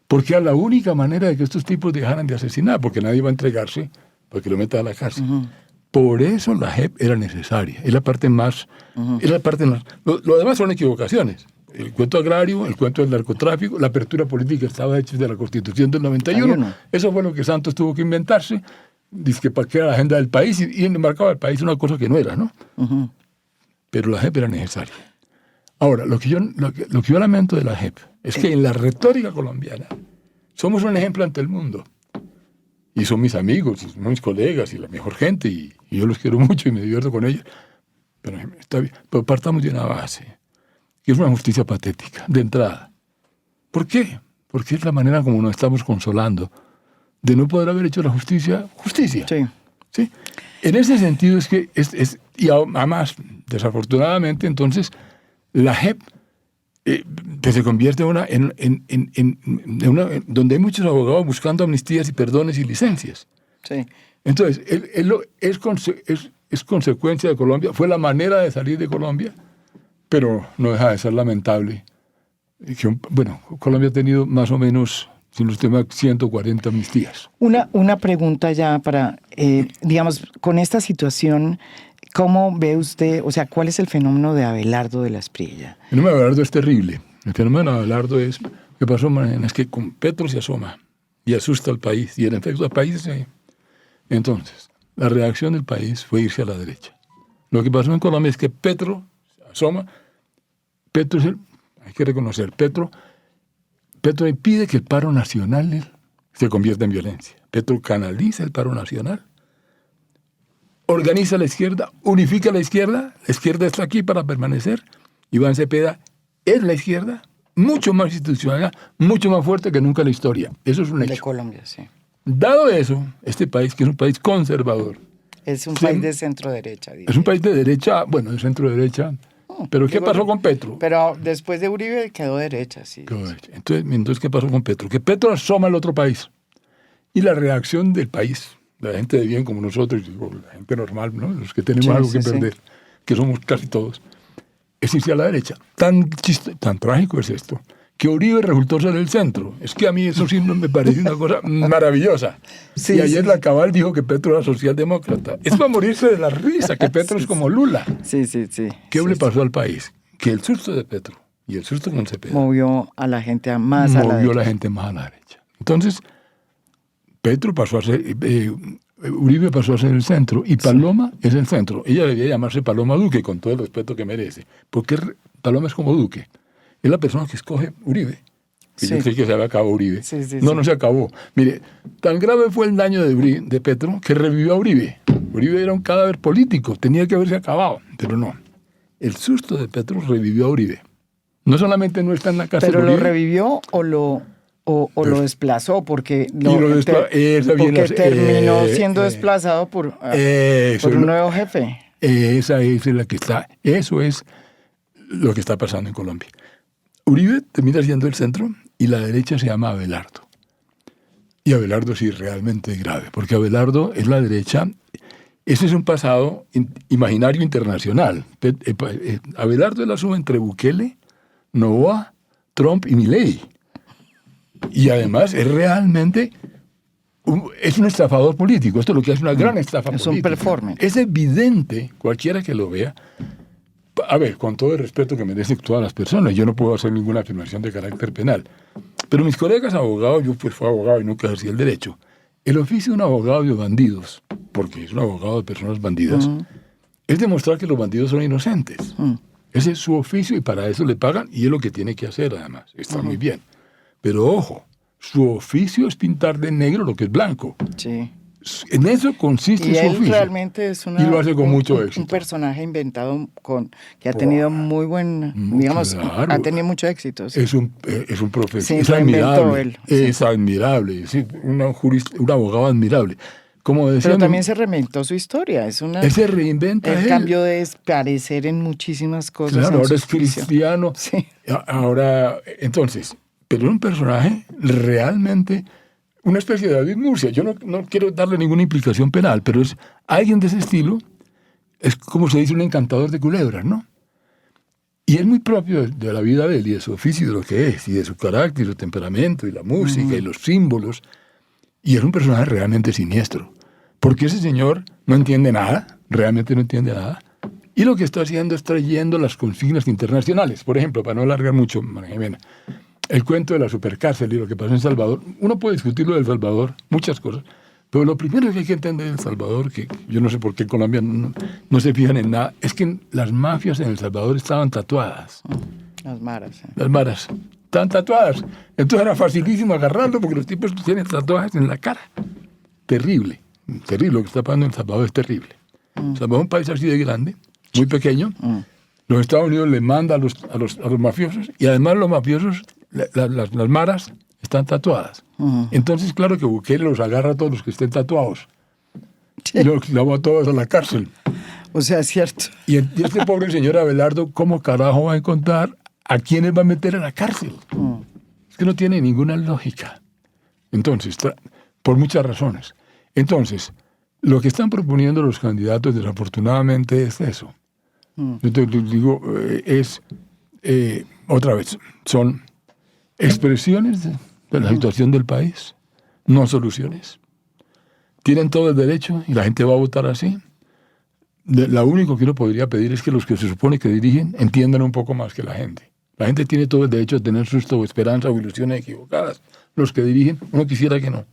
Porque era la única manera de que estos tipos dejaran de asesinar, porque nadie iba a entregarse para que lo metan a la cárcel. Por eso la JEP era necesaria. Es la parte más... Lo demás son equivocaciones. El cuento agrario, el cuento del narcotráfico, la apertura política estaba hecha de la Constitución del 91. Eso fue lo que Santos tuvo que inventarse. Dice que para qué era la agenda del país y enmarcaba el país una cosa que no era, ¿no? Pero la JEP era necesaria. Ahora, lo que yo lamento de la JEP es que en la retórica colombiana somos un ejemplo ante el mundo. Y son mis amigos, y son mis colegas y la mejor gente, y yo los quiero mucho y me divierto con ellos. Pero está bien. Pero partamos de una base, que es una justicia patética, de entrada. ¿Por qué? Porque es la manera como nos estamos consolando de no poder haber hecho la justicia. Sí. ¿Sí? En ese sentido es que, y además, desafortunadamente, entonces, la JEP que se convierte en donde hay muchos abogados buscando amnistías y perdones y licencias. Sí. Entonces, es consecuencia de Colombia, fue la manera de salir de Colombia, pero no deja de ser lamentable. Bueno, Colombia ha tenido más o menos, si no estoy mal, 140 amnistías. Una pregunta ya para, digamos, con esta situación, ¿cómo ve usted, o sea, cuál es el fenómeno de Abelardo de la Espriella? El fenómeno de Abelardo es terrible. El fenómeno de Abelardo es, ¿qué pasó, Mariana? Es que con Petro se asoma y asusta al país, y en efecto al país se... Entonces, la reacción del país fue irse a la derecha. Lo que pasó en Colombia es que Petro se asoma, Petro es hay que reconocer, Petro impide que el paro nacional se convierta en violencia. Petro canaliza el paro nacional, organiza a la izquierda, unifica a la izquierda está aquí para permanecer. Iván Cepeda es la izquierda, mucho más institucional, mucho más fuerte que nunca en la historia. Eso es un hecho. De Colombia, sí. Dado eso, este país, que es un país conservador... Es un país de centro-derecha. Es un país de derecha, bueno, de centro-derecha. Pero ¿qué pasó con Petro? Pero después de Uribe quedó derecha, sí. Entonces, ¿qué pasó con Petro? Que Petro asoma al otro país. Y la reacción del país, de la gente de bien como nosotros, la gente normal, ¿no? Los que tenemos algo que perder, que somos casi todos, es irse a la derecha. Tan trágico es esto, que Uribe resultó ser el centro. Es que a mí eso sí me parece una cosa maravillosa. Sí, y ayer la Cabal dijo que Petro era socialdemócrata. Es para morirse de la risa, que Petro es como Lula. Sí. ¿Qué le pasó al país? Que el susto de Petro y el susto con Cepeda movió a la gente más a la derecha. Movió a la gente más a la derecha. Entonces, Petro pasó a ser... Uribe pasó a ser el centro y Paloma es el centro. Ella debía llamarse Paloma Duque, con todo el respeto que merece. Porque Paloma es como Duque. Es la persona que escoge Uribe. Yo creí que se había acabado Uribe. No se acabó. Mire, tan grave fue el daño de Petro que revivió a Uribe. Uribe era un cadáver político, tenía que haberse acabado, pero no. El susto de Petro revivió a Uribe. No solamente no está en la casa de Uribe. ¿Pero lo revivió o lo desplazó? Porque terminó siendo desplazado por un nuevo jefe. Esa es la que está. Eso es lo que está pasando en Colombia. Uribe termina siendo el centro y la derecha se llama Abelardo. Y Abelardo sí realmente es grave, porque Abelardo es la derecha. Ese es un pasado imaginario internacional. Abelardo es la suma entre Bukele, Noboa, Trump y Milei. Y además es realmente es un estafador político. Esto es lo que hace una gran estafa política. Es un performance. Es evidente, cualquiera que lo vea. A ver, con todo el respeto que merecen todas las personas, yo no puedo hacer ninguna afirmación de carácter penal. Pero mis colegas abogados, yo pues fui abogado y nunca ejercí el derecho. El oficio de un abogado de bandidos, porque es un abogado de personas bandidas, es demostrar que los bandidos son inocentes. Ese es su oficio y para eso le pagan y es lo que tiene que hacer además. Está muy bien. Pero ojo, su oficio es pintar de negro lo que es blanco. Sí. En eso consiste su oficio. Y él realmente es y lo hace con mucho éxito. Un personaje inventado que ha tenido muy buen, digamos, claro, ha tenido mucho éxito. Sí. Es un profesor, sí, es admirable. Él, sí. Es admirable, sí, un abogado admirable. Como decía, pero también se reinventó su historia. Él se reinventa. El cambio de parecer en muchísimas cosas. Claro, ahora es cristiano. Sí. Ahora, entonces, pero es un personaje realmente... una especie de David Murcia. Yo no quiero darle ninguna implicación penal, pero es alguien de ese estilo, es como se dice un encantador de culebras, ¿no? Y es muy propio de la vida de él y de su oficio y de lo que es, y de su carácter, y su temperamento, y la música, y los símbolos. Y es un personaje realmente siniestro, porque ese señor no entiende nada, realmente no entiende nada, y lo que está haciendo es trayendo las consignas internacionales. Por ejemplo, para no alargar mucho, María Jimena, el cuento de la supercárcel y lo que pasó en Salvador. Uno puede discutir lo de El Salvador, muchas cosas, pero lo primero que hay que entender de El Salvador, que yo no sé por qué en Colombia no se fijan en nada, es que las mafias en El Salvador estaban tatuadas. Las maras. Las maras. Estaban tatuadas. Entonces era facilísimo agarrarlo porque los tipos tienen tatuajes en la cara. Terrible. Terrible. Lo que está pasando en El Salvador es terrible. El Salvador es un país así de grande, muy pequeño. Los Estados Unidos le manda a los mafiosos y además los mafiosos... Las maras están tatuadas. Entonces, claro que Bukele los agarra a todos los que estén tatuados. Sí. Y los lleva a todos a la cárcel. O sea, es cierto. Y este pobre señor Abelardo, ¿cómo carajo va a encontrar a quiénes va a meter a la cárcel? Es que no tiene ninguna lógica. Entonces, por muchas razones. Entonces, lo que están proponiendo los candidatos, desafortunadamente, es eso. Yo te digo, otra vez, son expresiones de la situación del país, no soluciones. Tienen todo el derecho y la gente va a votar así. Lo único que uno podría pedir es que los que se supone que dirigen entiendan un poco más que la gente. La gente tiene todo el derecho a tener susto o esperanza o ilusiones equivocadas. Los que dirigen, uno quisiera que no.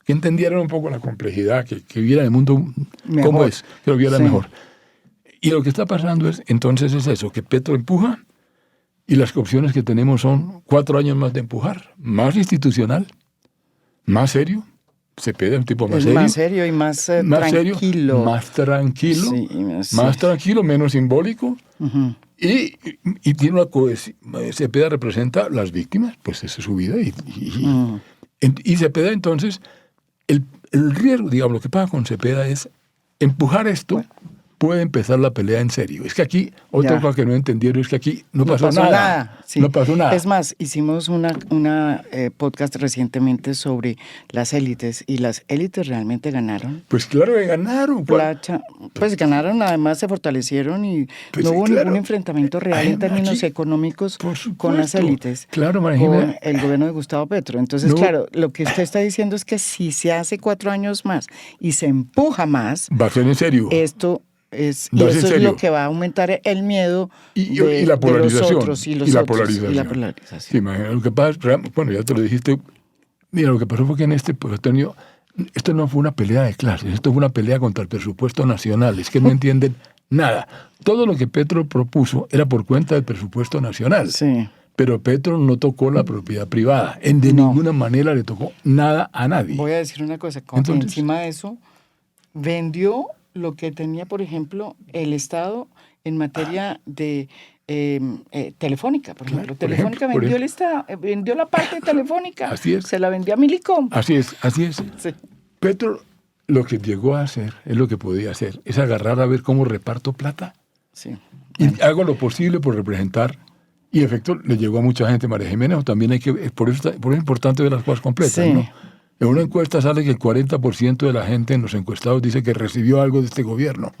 Que entendieran un poco la complejidad, que vieran el mundo mejor. Cómo es, que lo vieran Sí. mejor. Y lo que está pasando entonces es eso, que Petro empuja y las opciones que tenemos son 4 años más de empujar, más institucional, más serio. Cepeda es un tipo más Es serio. más serio y más, Más tranquilo. serio, más tranquilo, Sí, más sí. tranquilo, menos simbólico. Y tiene una cohesión. Cepeda representa las víctimas, pues esa es su vida. Y Cepeda entonces, el riesgo, digamos, lo que pasa con Cepeda es empujar esto, puede empezar la pelea en serio. Es que aquí, otra cosa que no entendieron es que aquí no pasó nada. Sí. No pasó nada. Es más, hicimos una podcast recientemente sobre las élites y las élites realmente ganaron. Pues claro que ganaron. Pues ganaron, además se fortalecieron y Pues no sí, hubo claro. ningún enfrentamiento real en términos Aquí, económicos por supuesto. con las élites, Claro, María con Jimena. el gobierno de Gustavo Petro. Entonces, No. claro, lo que usted está diciendo es que si se hace 4 años más y se empuja más, Va a ser en serio. esto es, y Va a ser eso es serio. lo que va a aumentar el miedo Y de la polarización. los otros y los la otros, polarización. y la polarización. Sí, imagina, lo que pasa, bueno, ya te lo dijiste. Mira, lo que pasó fue que en este pueblo, esto no fue una pelea de clases, esto fue una pelea contra el presupuesto nacional. Es que no entienden nada. Todo lo que Petro propuso era por cuenta del presupuesto nacional. Sí. Pero Petro no tocó la propiedad privada. De No. ninguna manera le tocó nada a nadie. Voy a decir una cosa, Entonces, encima de eso, vendió lo que tenía, por ejemplo, el Estado en materia de telefónica, por ejemplo. Telefónica vendió la parte telefónica. Así es. Se la vendió a Milicom. Así es. Sí. Petro lo que llegó a hacer, es lo que podía hacer, es agarrar a ver cómo reparto plata. Sí. Y hago lo posible por representar. Y en efecto, le llegó a mucha gente, María Jiménez. También hay que, por eso es importante ver las cosas completas, Sí. ¿no? En una encuesta sale que el 40% de la gente en los encuestados dice que recibió algo de este gobierno.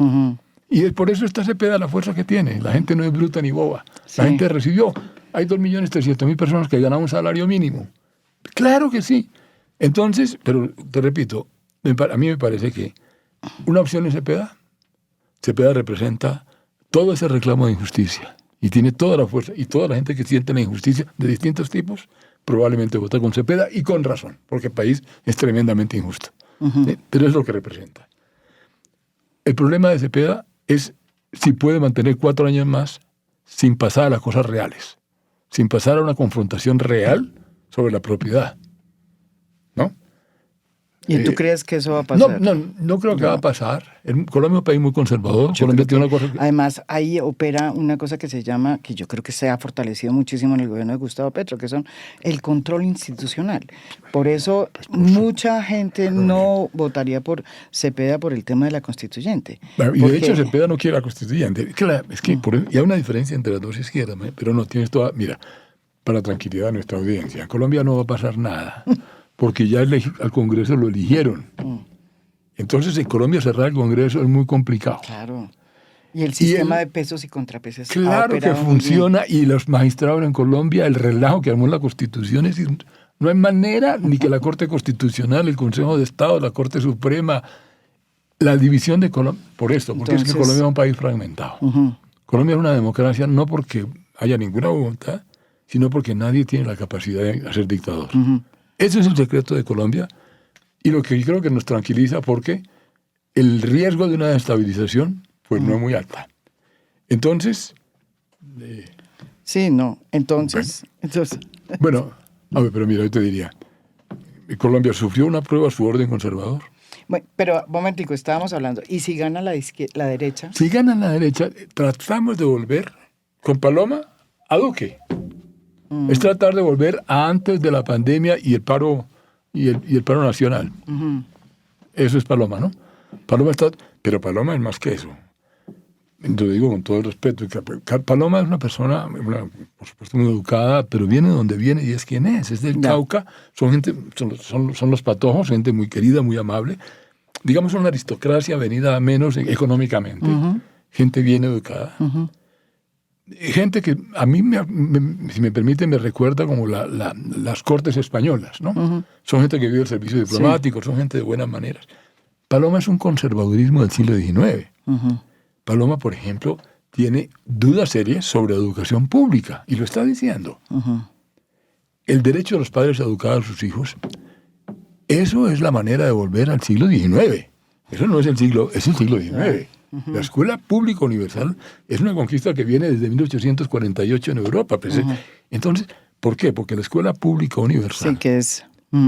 Y es por eso está Cepeda la fuerza que tiene. La gente no es bruta ni boba. Sí. La gente recibió. Hay 2.300.000 personas que ganan un salario mínimo. Claro que sí. Entonces, pero te repito, a mí me parece que una opción es Cepeda. Cepeda representa todo ese reclamo de injusticia. Y tiene toda la fuerza. Y toda la gente que siente la injusticia de distintos tipos probablemente vota con Cepeda y con razón, porque el país es tremendamente injusto. ¿Sí? Pero es lo que representa. El problema de Cepeda es si puede mantener 4 años más sin pasar a las cosas reales, sin pasar a una confrontación real sobre la propiedad. ¿No? ¿Y tú crees que eso va a pasar? No creo que va a pasar. Colombia es un país muy conservador. Colombia tiene una cosa que... Además, ahí opera una cosa que se llama, que yo creo que se ha fortalecido muchísimo en el gobierno de Gustavo Petro, que son el control institucional. Por eso mucha gente no votaría por Cepeda por el tema de la constituyente. Y de hecho Cepeda no quiere la constituyente. Es que y hay una diferencia entre las dos izquierdas, pero no tienes toda... Mira, para la tranquilidad de nuestra audiencia, en Colombia no va a pasar nada. Porque ya al Congreso lo eligieron. Entonces, en Colombia cerrar el Congreso es muy complicado. Claro. Y el sistema de pesos y contrapesos. Claro que funciona. Y los magistrados en Colombia, el relajo que armó la Constitución, no hay manera ni que la Corte Constitucional, el Consejo de Estado, la Corte Suprema, la división de Colombia, por esto, porque es que Colombia es un país fragmentado. Colombia es una democracia no porque haya ninguna voluntad, sino porque nadie tiene la capacidad de ser dictador. Ese es el secreto de Colombia y lo que yo creo que nos tranquiliza porque el riesgo de una desestabilización pues no es muy alta. Entonces... sí, no. Entonces... Bueno, a ver, pero mira, yo te diría, Colombia sufrió una prueba a su orden conservador. Bueno, pero, momentico, estábamos hablando, ¿y si gana la derecha? Si gana la derecha, tratamos de volver con Paloma a Duque. Es tratar de volver a antes de la pandemia y el paro, y el paro nacional. Eso es Paloma, ¿no? Paloma está... Pero Paloma es más que eso. Lo digo con todo el respeto. Paloma es una persona, por supuesto, muy educada, pero viene de donde viene y es quien es. Es del Cauca. Son los patojos, gente muy querida, muy amable. Digamos una aristocracia venida a menos económicamente. Gente bien educada. Gente que a mí, si me permite, me recuerda como las cortes españolas, ¿no? Son gente que vive el servicio diplomático, son gente de buenas maneras. Paloma es un conservadurismo del siglo XIX. Paloma, por ejemplo, tiene dudas serias sobre educación pública, y lo está diciendo. El derecho de los padres a educar a sus hijos, eso es la manera de volver al siglo XIX. Eso no es el siglo, es el siglo XIX. La escuela pública universal es una conquista que viene desde 1848 en Europa. Pues, entonces, ¿por qué? Porque la escuela pública universal... Sí, que es...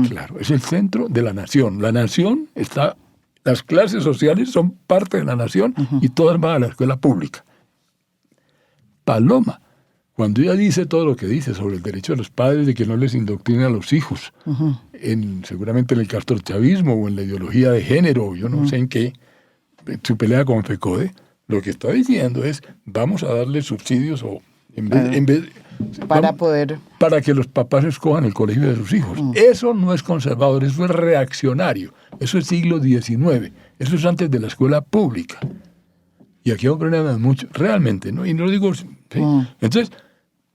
Claro, es el centro de la nación. La nación está... Las clases sociales son parte de la nación y todas van a la escuela pública. Paloma, cuando ella dice todo lo que dice sobre el derecho de los padres de que no les indoctrinen a los hijos, seguramente en el castrochavismo o en la ideología de género, yo no sé en qué, en su pelea con FECODE, lo que está diciendo es, vamos a darle subsidios o para que los papás escojan el colegio de sus hijos. Eso no es conservador, eso es reaccionario. Eso es siglo XIX. Eso es antes de la escuela pública. Y aquí hay un problema mucho, realmente, ¿no? Y no lo digo... ¿sí? Entonces,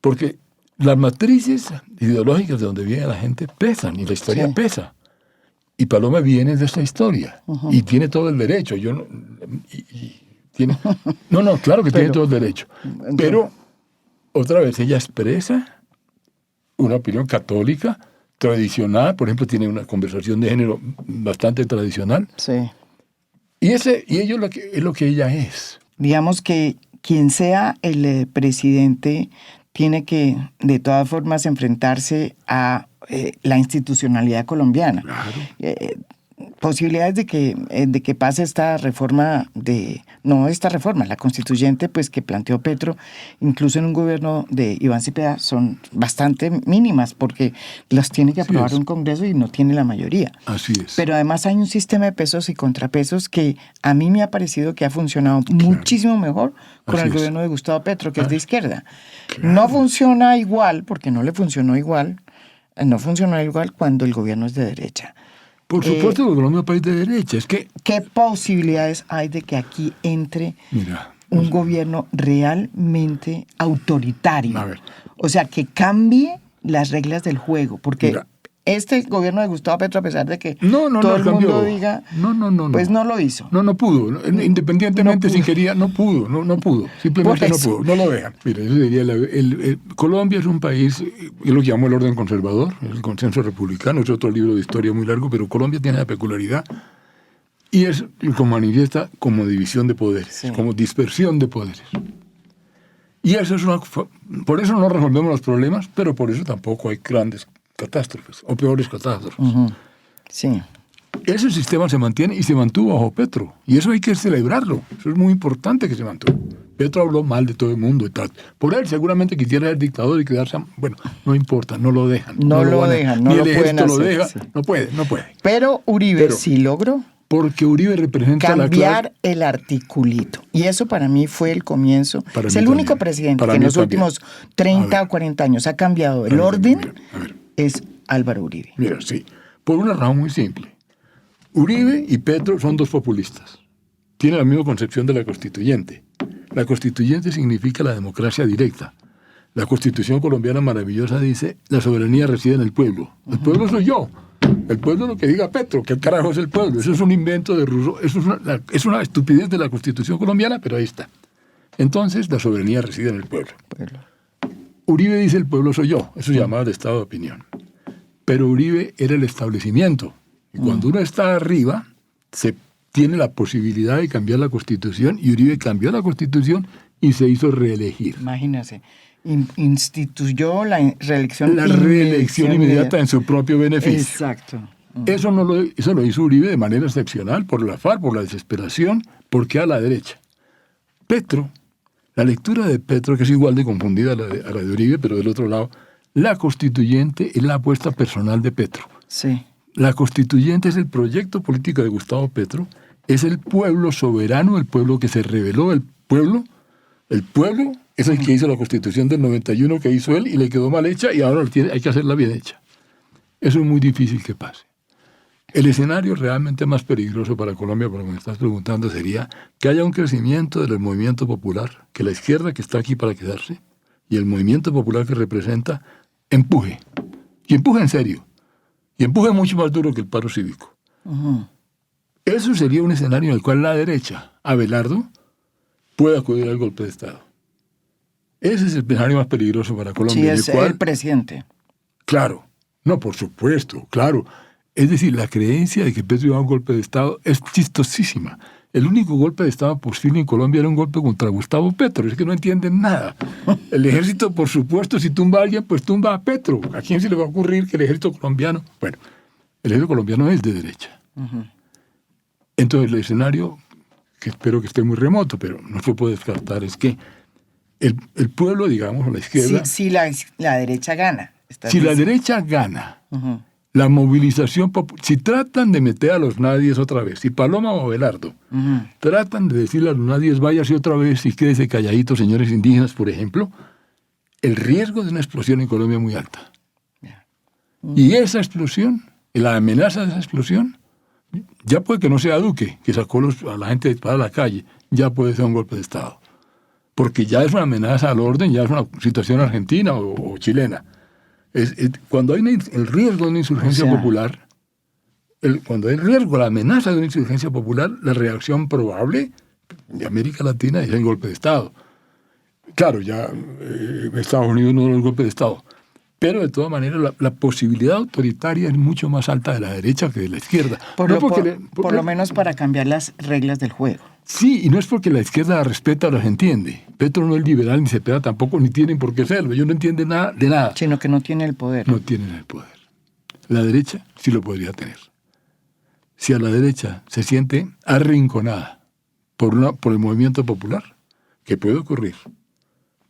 porque las matrices ideológicas de donde viene la gente pesan, y la historia pesa. Y Paloma viene de esta historia. Y tiene todo el derecho. Claro que tiene todo el derecho. Pero... Otra vez, ella expresa una opinión católica, tradicional, por ejemplo, tiene una conversación de género bastante tradicional. Sí. Y ello es lo que ella es. Digamos que quien sea el presidente tiene que, de todas formas, enfrentarse a la institucionalidad colombiana. Claro. Posibilidades de que pase esta reforma, la constituyente, pues que planteó Petro, incluso en un gobierno de Iván Cepeda, son bastante mínimas, porque las tiene que aprobar un Congreso y no tiene la mayoría. Así es. Pero además hay un sistema de pesos y contrapesos que a mí me ha parecido que ha funcionado muchísimo mejor con el gobierno de Gustavo Petro, que es de izquierda. Claro. No funciona igual, porque no le funcionó igual, cuando el gobierno es de derecha. Por supuesto, porque Colombia es un país de derecha. Es que... ¿Qué posibilidades hay de que aquí entre un gobierno realmente autoritario? A ver. O sea, que cambie las reglas del juego. Porque este gobierno de Gustavo Petro, a pesar de que todo el mundo diga, pues no lo hizo. No pudo. Independientemente si quería, no pudo. Simplemente no pudo. No lo dejan. Mira, yo diría, Colombia es un país, yo lo llamo el orden conservador, el consenso republicano, es otro libro de historia muy largo, pero Colombia tiene la peculiaridad y es como manifiesta como división de poderes, como dispersión de poderes. Y eso es por eso no resolvemos los problemas, pero por eso tampoco hay grandes catástrofes o peores catástrofes. Sí. Ese sistema se mantiene y se mantuvo bajo Petro. Y eso hay que celebrarlo. Eso es muy importante que se mantuvo. Petro habló mal de todo el mundo y tal. Por él seguramente quisiera ser dictador y quedarse... Bueno, no importa, no lo dejan. No lo dejan, no ni lo el pueden ejército hacer. lo deja. No puede. Pero Uribe sí logró. Porque Uribe representa cambiar el articulito. Y eso para mí fue el comienzo. Es el único presidente que en los últimos 30 o 40 años ha cambiado el orden. Es Álvaro Uribe. Mira, sí. Por una razón muy simple. Uribe y Petro son dos populistas. Tienen la misma concepción de la constituyente. La constituyente significa la democracia directa. La Constitución colombiana maravillosa dice, la soberanía reside en el pueblo. El pueblo soy yo. El pueblo es lo que diga Petro. ¿Qué carajo es el pueblo? Eso es un invento de Rousseau. Eso es una estupidez de la Constitución colombiana, pero ahí está. Entonces, la soberanía reside en el pueblo. Uribe dice, el pueblo soy yo. Eso se llama el estado de opinión. Pero Uribe era el establecimiento. Y cuando uno está arriba, se tiene la posibilidad de cambiar la Constitución, y Uribe cambió la Constitución y se hizo reelegir. Imagínese. Instituyó la reelección inmediata en su propio beneficio. Exacto. Eso lo hizo Uribe de manera excepcional, por la FARC, por la desesperación, porque a la derecha. Petro, la lectura de Petro, que es igual de confundida a la de Uribe, pero del otro lado, La constituyente es la apuesta personal de Petro. Sí. La constituyente es el proyecto político de Gustavo Petro, es el pueblo soberano, el pueblo que se rebeló, el pueblo es el que hizo la constitución del 91 que hizo él y le quedó mal hecha y ahora hay que hacerla bien hecha. Eso es muy difícil que pase. El escenario realmente más peligroso para Colombia, por lo que me estás preguntando, sería que haya un crecimiento del movimiento popular, que la izquierda que está aquí para quedarse y el movimiento popular que representa empuje. Y empuje en serio. Y empuje mucho más duro que el paro cívico. Uh-huh. Eso sería un escenario en el cual la derecha, Abelardo, puede acudir al golpe de Estado. Ese es el escenario más peligroso para Colombia. Sí, es el presidente. Claro. No, por supuesto, claro. Es decir, la creencia de que Petro iba a un golpe de Estado es chistosísima. El único golpe de Estado posible en Colombia era un golpe contra Gustavo Petro. Es que no entienden nada. El ejército, por supuesto, si tumba a alguien, pues tumba a Petro. ¿A quién se le va a ocurrir que el ejército colombiano? Bueno, el ejército colombiano es de derecha. Uh-huh. Entonces, el escenario, que espero que esté muy remoto, pero no se puede descartar, es que el pueblo, digamos, la izquierda... Si la derecha gana. Si la derecha gana, uh-huh, la movilización popular, si tratan de meter a los nadies otra vez, si Paloma o Abelardo uh-huh, tratan de decirle a los nadies, váyase otra vez y quédese calladitos, señores indígenas, por ejemplo, el riesgo de una explosión en Colombia es muy alta. Yeah. Uh-huh. Y esa explosión, la amenaza de esa explosión, ya puede que no sea Duque, que sacó a la gente para la calle, ya puede ser un golpe de Estado. Porque ya es una amenaza al orden, ya es una situación argentina o chilena. Cuando hay el riesgo de una insurgencia popular, cuando hay riesgo, la amenaza de una insurgencia popular, la reacción probable de América Latina es el golpe de Estado. Claro, ya Estados Unidos no es el golpe de Estado, pero de todas maneras la posibilidad autoritaria es mucho más alta de la derecha que de la izquierda. Por lo menos para cambiar las reglas del juego. Sí, y no es porque la izquierda la respeta o las entiende. Petro no es liberal, ni Cepeda tampoco, ni tienen por qué serlo. Ellos no entienden nada de nada. Sino que no tiene el poder. No tienen el poder. La derecha sí lo podría tener. Si a la derecha se siente arrinconada por el movimiento popular, ¿qué puede ocurrir?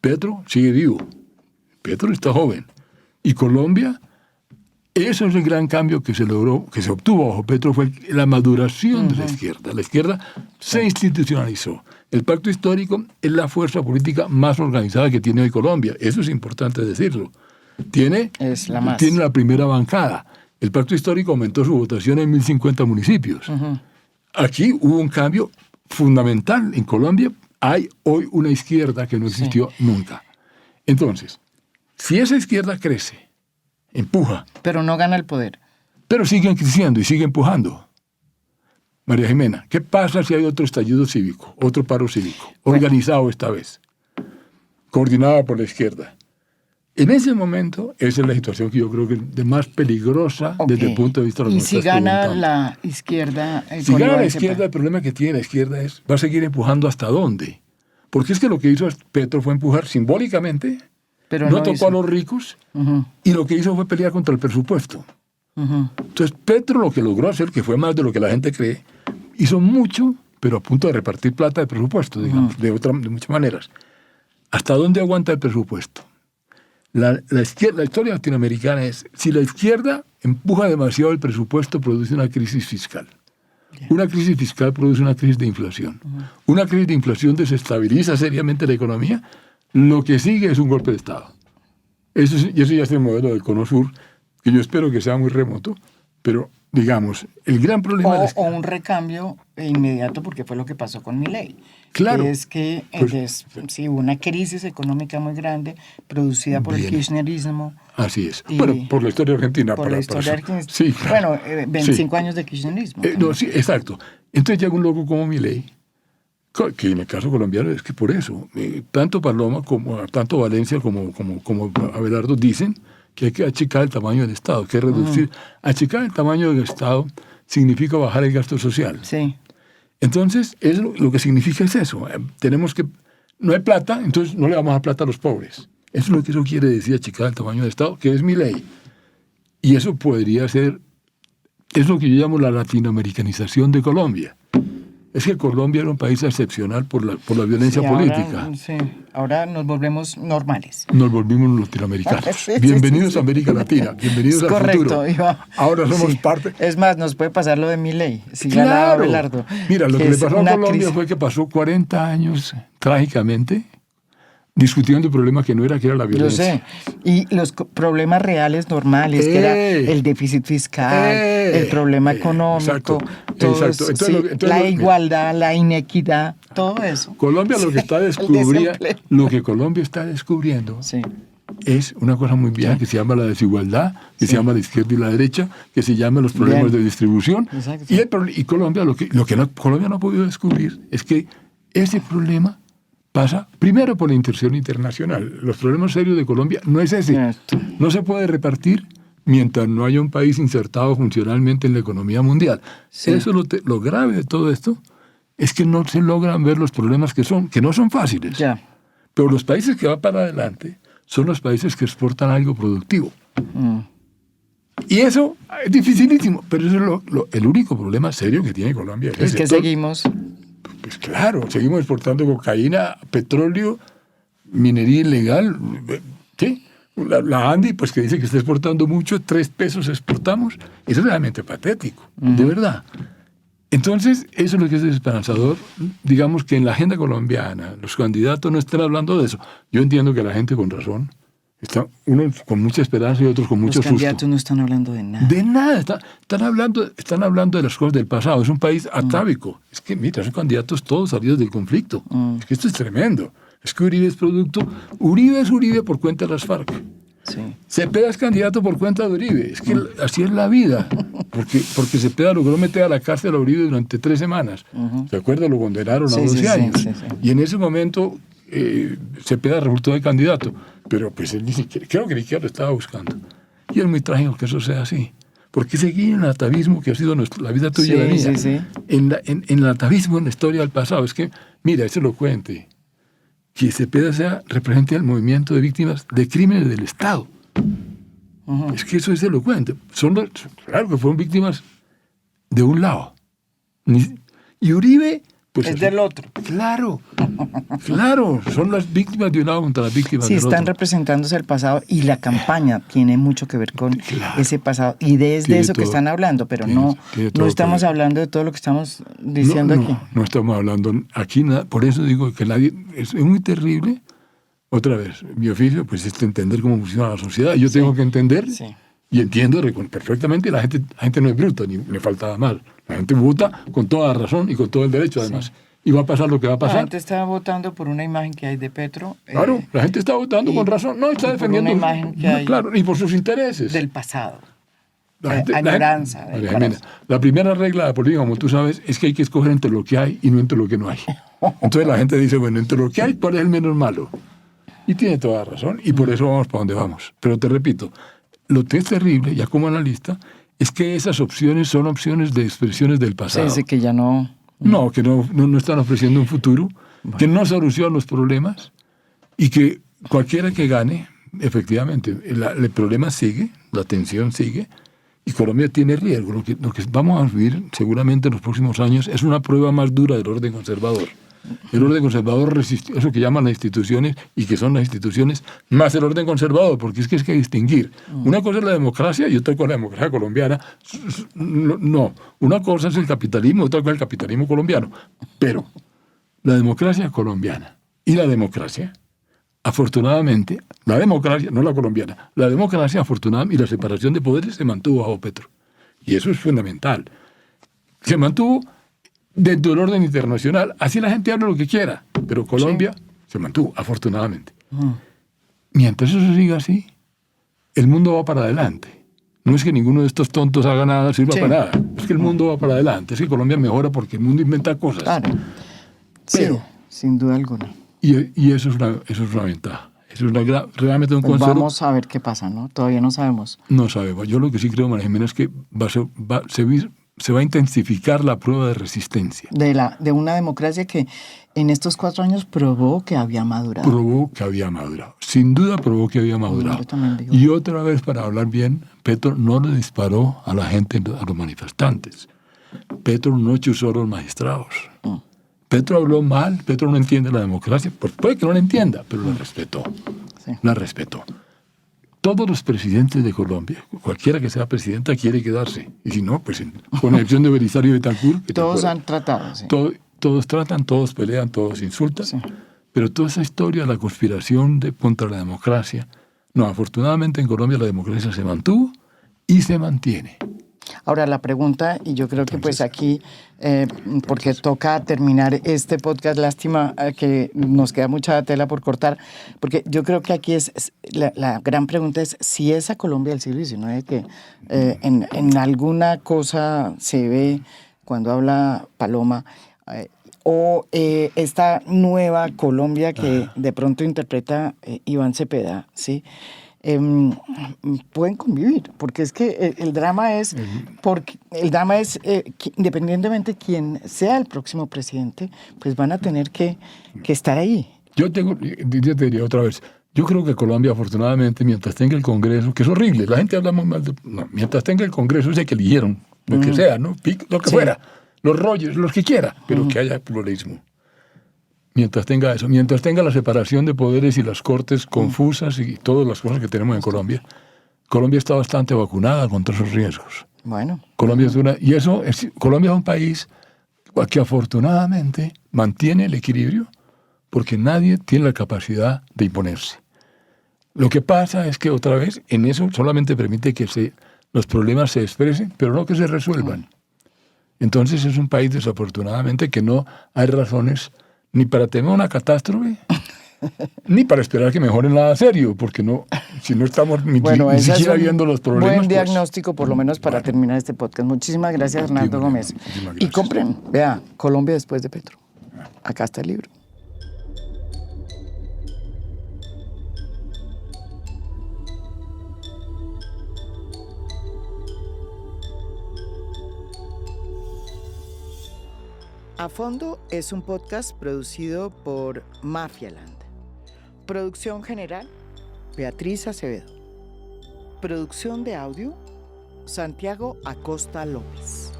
Petro sigue vivo. Petro está joven. Y Colombia, eso es el gran cambio que se logró, que se obtuvo bajo Petro, fue la maduración de la izquierda. La izquierda se institucionalizó. El pacto histórico es la fuerza política más organizada que tiene hoy Colombia. Eso es importante decirlo. Tiene la primera bancada. El pacto histórico aumentó su votación en 1.050 municipios. Uh-huh. Aquí hubo un cambio fundamental. En Colombia hay hoy una izquierda que no existió nunca. Entonces, si esa izquierda crece, empuja. Pero no gana el poder. Pero siguen creciendo y sigue empujando. María Jimena, ¿qué pasa si hay otro estallido cívico, otro paro cívico, organizado esta vez, coordinado por la izquierda? En ese momento, esa es la situación que yo creo que es de más peligrosa desde el punto de vista de los que ¿Y si gana la izquierda? Si gana la izquierda, el problema que tiene la izquierda es, va a seguir empujando ¿hasta dónde? Porque es que lo que hizo Petro fue empujar simbólicamente, pero no tocó a los ricos, uh-huh, y lo que hizo fue pelear contra el presupuesto. Uh-huh. Entonces, Petro lo que logró hacer, que fue más de lo que la gente cree, hizo mucho, pero a punto de repartir plata de presupuesto, digamos, uh-huh, de muchas maneras. ¿Hasta dónde aguanta el presupuesto? La historia latinoamericana es, si la izquierda empuja demasiado el presupuesto, produce una crisis fiscal. Yeah. Una crisis fiscal produce una crisis de inflación. Uh-huh. Una crisis de inflación desestabiliza seriamente la economía. Lo que sigue es un golpe de Estado. Eso ya es el modelo del Cono Sur, que yo espero que sea muy remoto, pero, digamos, el gran problema... O un recambio inmediato, porque fue lo que pasó con Milei. Claro. Es que sí, hubo una crisis económica muy grande, producida por el kirchnerismo. Así es. Bueno, por la historia argentina. Por la historia argentina. Sí, claro. Bueno, 25 años de kirchnerismo. No, sí, exacto. Entonces llega un loco como Milei, que en el caso colombiano es que por eso, tanto Paloma, tanto Valencia como Abelardo dicen que hay que achicar el tamaño del Estado, que reducir. Achicar el tamaño del Estado significa bajar el gasto social. Sí. Entonces, lo que significa es eso. No hay plata, entonces no le vamos a dar plata a los pobres. Eso es lo que eso quiere decir, achicar el tamaño del Estado, que es Milei. Y eso podría ser, es lo que yo llamo la latinoamericanización de Colombia. es que Colombia era un país excepcional por la violencia política. Ahora nos volvemos normales. Nos volvimos latinoamericanos. Sí, Bienvenidos a América Latina, bienvenidos al futuro. Ahora somos parte. Es más, nos puede pasar lo de Milei. Claro. Abelardo, Mira, lo que le pasó a Colombia fue que pasó 40 años trágicamente discutiendo el problema que era la violencia. Yo sé. Y los problemas reales normales, que era el déficit fiscal, el problema económico, exacto. La igualdad, la inequidad, todo eso. Colombia lo que está Colombia está descubriendo es una cosa muy vieja que se llama la desigualdad, que se llama la izquierda y la derecha, que se llama los problemas de distribución. Y Colombia lo que Colombia no ha podido descubrir es que ese problema pasa primero por la interacción internacional. Los problemas serios de Colombia no es ese. No se puede repartir mientras no haya un país insertado funcionalmente en la economía mundial. Eso es lo grave de todo esto, es que no se logran ver los problemas que no son fáciles. Pero los países que van para adelante son los países que exportan algo productivo. Y eso es dificilísimo, pero eso es el único problema serio que tiene Colombia. Es que seguimos... Pues claro, seguimos exportando cocaína, petróleo, minería ilegal. ¿Sí? La Andy, pues que dice que está exportando mucho, 3 pesos exportamos. Eso es realmente patético, de verdad. Entonces, eso es lo que es desesperanzador. Digamos que en la agenda colombiana los candidatos no están hablando de eso. Yo entiendo que la gente con razón, unos con mucha esperanza y otros con mucho susto. Los candidatos no están hablando de nada. De nada. Están hablando de las cosas del pasado. Es un país atávico. Es que, mira, son candidatos todos salidos del conflicto. Es que esto es tremendo. Es que Uribe es producto... Uribe es Uribe por cuenta de las FARC. Cepeda es candidato por cuenta de Uribe. Es que así es la vida. Porque Cepeda logró meter a la cárcel a Uribe durante 3 semanas. ¿Se acuerda? Lo condenaron a 12 años. Y en ese momento... Cepeda resultó de candidato, pero pues él ni siquiera, creo que ni siquiera lo estaba buscando. Y es muy trágico que eso sea así, porque seguir en el atavismo que ha sido la vida tuya y la mía, en el atavismo en la historia del pasado. Es que, mira, es elocuente que Cepeda represente al movimiento de víctimas de crímenes del Estado. Es que eso es elocuente. Claro que fueron víctimas de un lado. Y Uribe... Pues es del otro. Claro, son las víctimas de un lado contra las víctimas del otro. Sí, están representándose el pasado y la campaña tiene mucho que ver con ese pasado. Y desde eso que están hablando, pero no estamos hablando de todo lo que estamos diciendo aquí. No estamos hablando aquí nada. Por eso digo que nadie... Es muy terrible. Otra vez, mi oficio pues es entender cómo funciona la sociedad. Yo tengo que entender y entiendo perfectamente. La gente no es bruta, ni le faltaba más. La gente vota con toda la razón y con todo el derecho, además. Y va a pasar lo que va a pasar. La gente está votando por una imagen que hay de Petro. Claro, la gente está votando con razón. No, está defendiendo... Por una imagen que hay... Claro, y por sus intereses. Del pasado. Añoranza. La primera regla de la política, como tú sabes, es que hay que escoger entre lo que hay y no entre lo que no hay. Entonces la gente dice, bueno, entre lo que hay, ¿cuál es el menos malo? Y tiene toda la razón, y por eso vamos para donde vamos. Pero te repito, lo que es terrible, ya como analista, es que esas opciones son opciones de expresiones del pasado. Sí, que ya no... No, que no están ofreciendo un futuro, que no solucionan los problemas y que cualquiera que gane, efectivamente, el problema sigue, la tensión sigue y Colombia tiene riesgo. Lo que vamos a vivir seguramente en los próximos años es una prueba más dura del orden conservador. El orden conservador resistió eso que llaman las instituciones y que son las instituciones más el orden conservador, porque es que hay que distinguir. Una cosa es la democracia y otra cosa es la democracia colombiana. No, una cosa es el capitalismo, otra cosa es el capitalismo colombiano. Pero la democracia colombiana y la democracia, afortunadamente, la democracia, no la colombiana, la democracia afortunadamente y la separación de poderes se mantuvo bajo Petro. Y eso es fundamental. Se mantuvo dentro del orden internacional. Así la gente habla lo que quiera, pero Colombia se mantuvo, afortunadamente. Mientras eso siga así, el mundo va para adelante. No es que ninguno de estos tontos haga nada, sirva para nada. Es que el mundo va para adelante. Es que Colombia mejora porque el mundo inventa cosas. Claro. Pero, sin duda alguna. Y eso es una ventaja. Eso es realmente un consuelo. Vamos a ver qué pasa, ¿no? Todavía no sabemos. No sabemos. Yo lo que sí creo, María Jimena, es que se va a intensificar la prueba de resistencia. De una democracia que en estos 4 años probó que había madurado. Sin duda probó que había madurado. Yo también digo. Y otra vez, para hablar bien, Petro no le disparó a la gente, a los manifestantes. Petro no chuzó a los magistrados. Petro habló mal, Petro no entiende la democracia, puede que no la entienda, pero la respetó. Sí. La respetó. Todos los presidentes de Colombia, cualquiera que sea presidenta, quiere quedarse. Y si no, pues con excepción de Belisario Betancur. Todos han tratado, sí. Todos tratan, todos pelean, todos insultan. Sí. Pero toda esa historia, la conspiración contra la democracia, no, afortunadamente en Colombia la democracia se mantuvo y se mantiene. Ahora la pregunta, y yo creo que pues aquí, porque toca terminar este podcast, lástima que nos queda mucha tela por cortar, porque yo creo que aquí la gran pregunta es si esa Colombia del siglo XIX, que en alguna cosa se ve cuando habla Paloma, o esta nueva Colombia que de pronto interpreta Iván Cepeda, ¿sí? Pueden convivir, porque es que el drama es, independientemente quién sea el próximo presidente, pues van a tener que estar ahí. Yo te diría otra vez, yo creo que Colombia, afortunadamente, mientras tenga el Congreso, que es horrible, la gente habla muy mal mientras tenga el Congreso, sé que eligieron, lo que sea, ¿no? Lo que fuera, los rollos, los que quiera, pero que haya pluralismo. Mientras tenga eso, mientras tenga la separación de poderes y las cortes confusas y todas las cosas que tenemos en Colombia, Colombia está bastante vacunada contra esos riesgos. Bueno. Colombia Colombia es un país que afortunadamente mantiene el equilibrio porque nadie tiene la capacidad de imponerse. Lo que pasa es que otra vez en eso solamente permite que los problemas se expresen, pero no que se resuelvan. Entonces es un país desafortunadamente que no hay razones ni para temer una catástrofe, ni para esperar que mejoren nada serio, porque si no estamos ni siquiera viendo los problemas. Buen diagnóstico, por lo menos, para terminar este podcast. Muchísimas gracias, Hernando Gómez. Y compren, vea, Colombia después de Petro. Acá está el libro. A Fondo es un podcast producido por Mafialand. Producción general, Beatriz Acevedo. Producción de audio, Santiago Acosta López.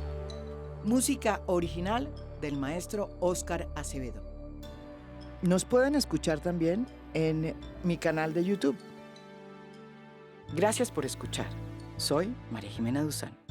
Música original del maestro Óscar Acevedo. Nos pueden escuchar también en mi canal de YouTube. Gracias por escuchar. Soy María Jimena Duzán.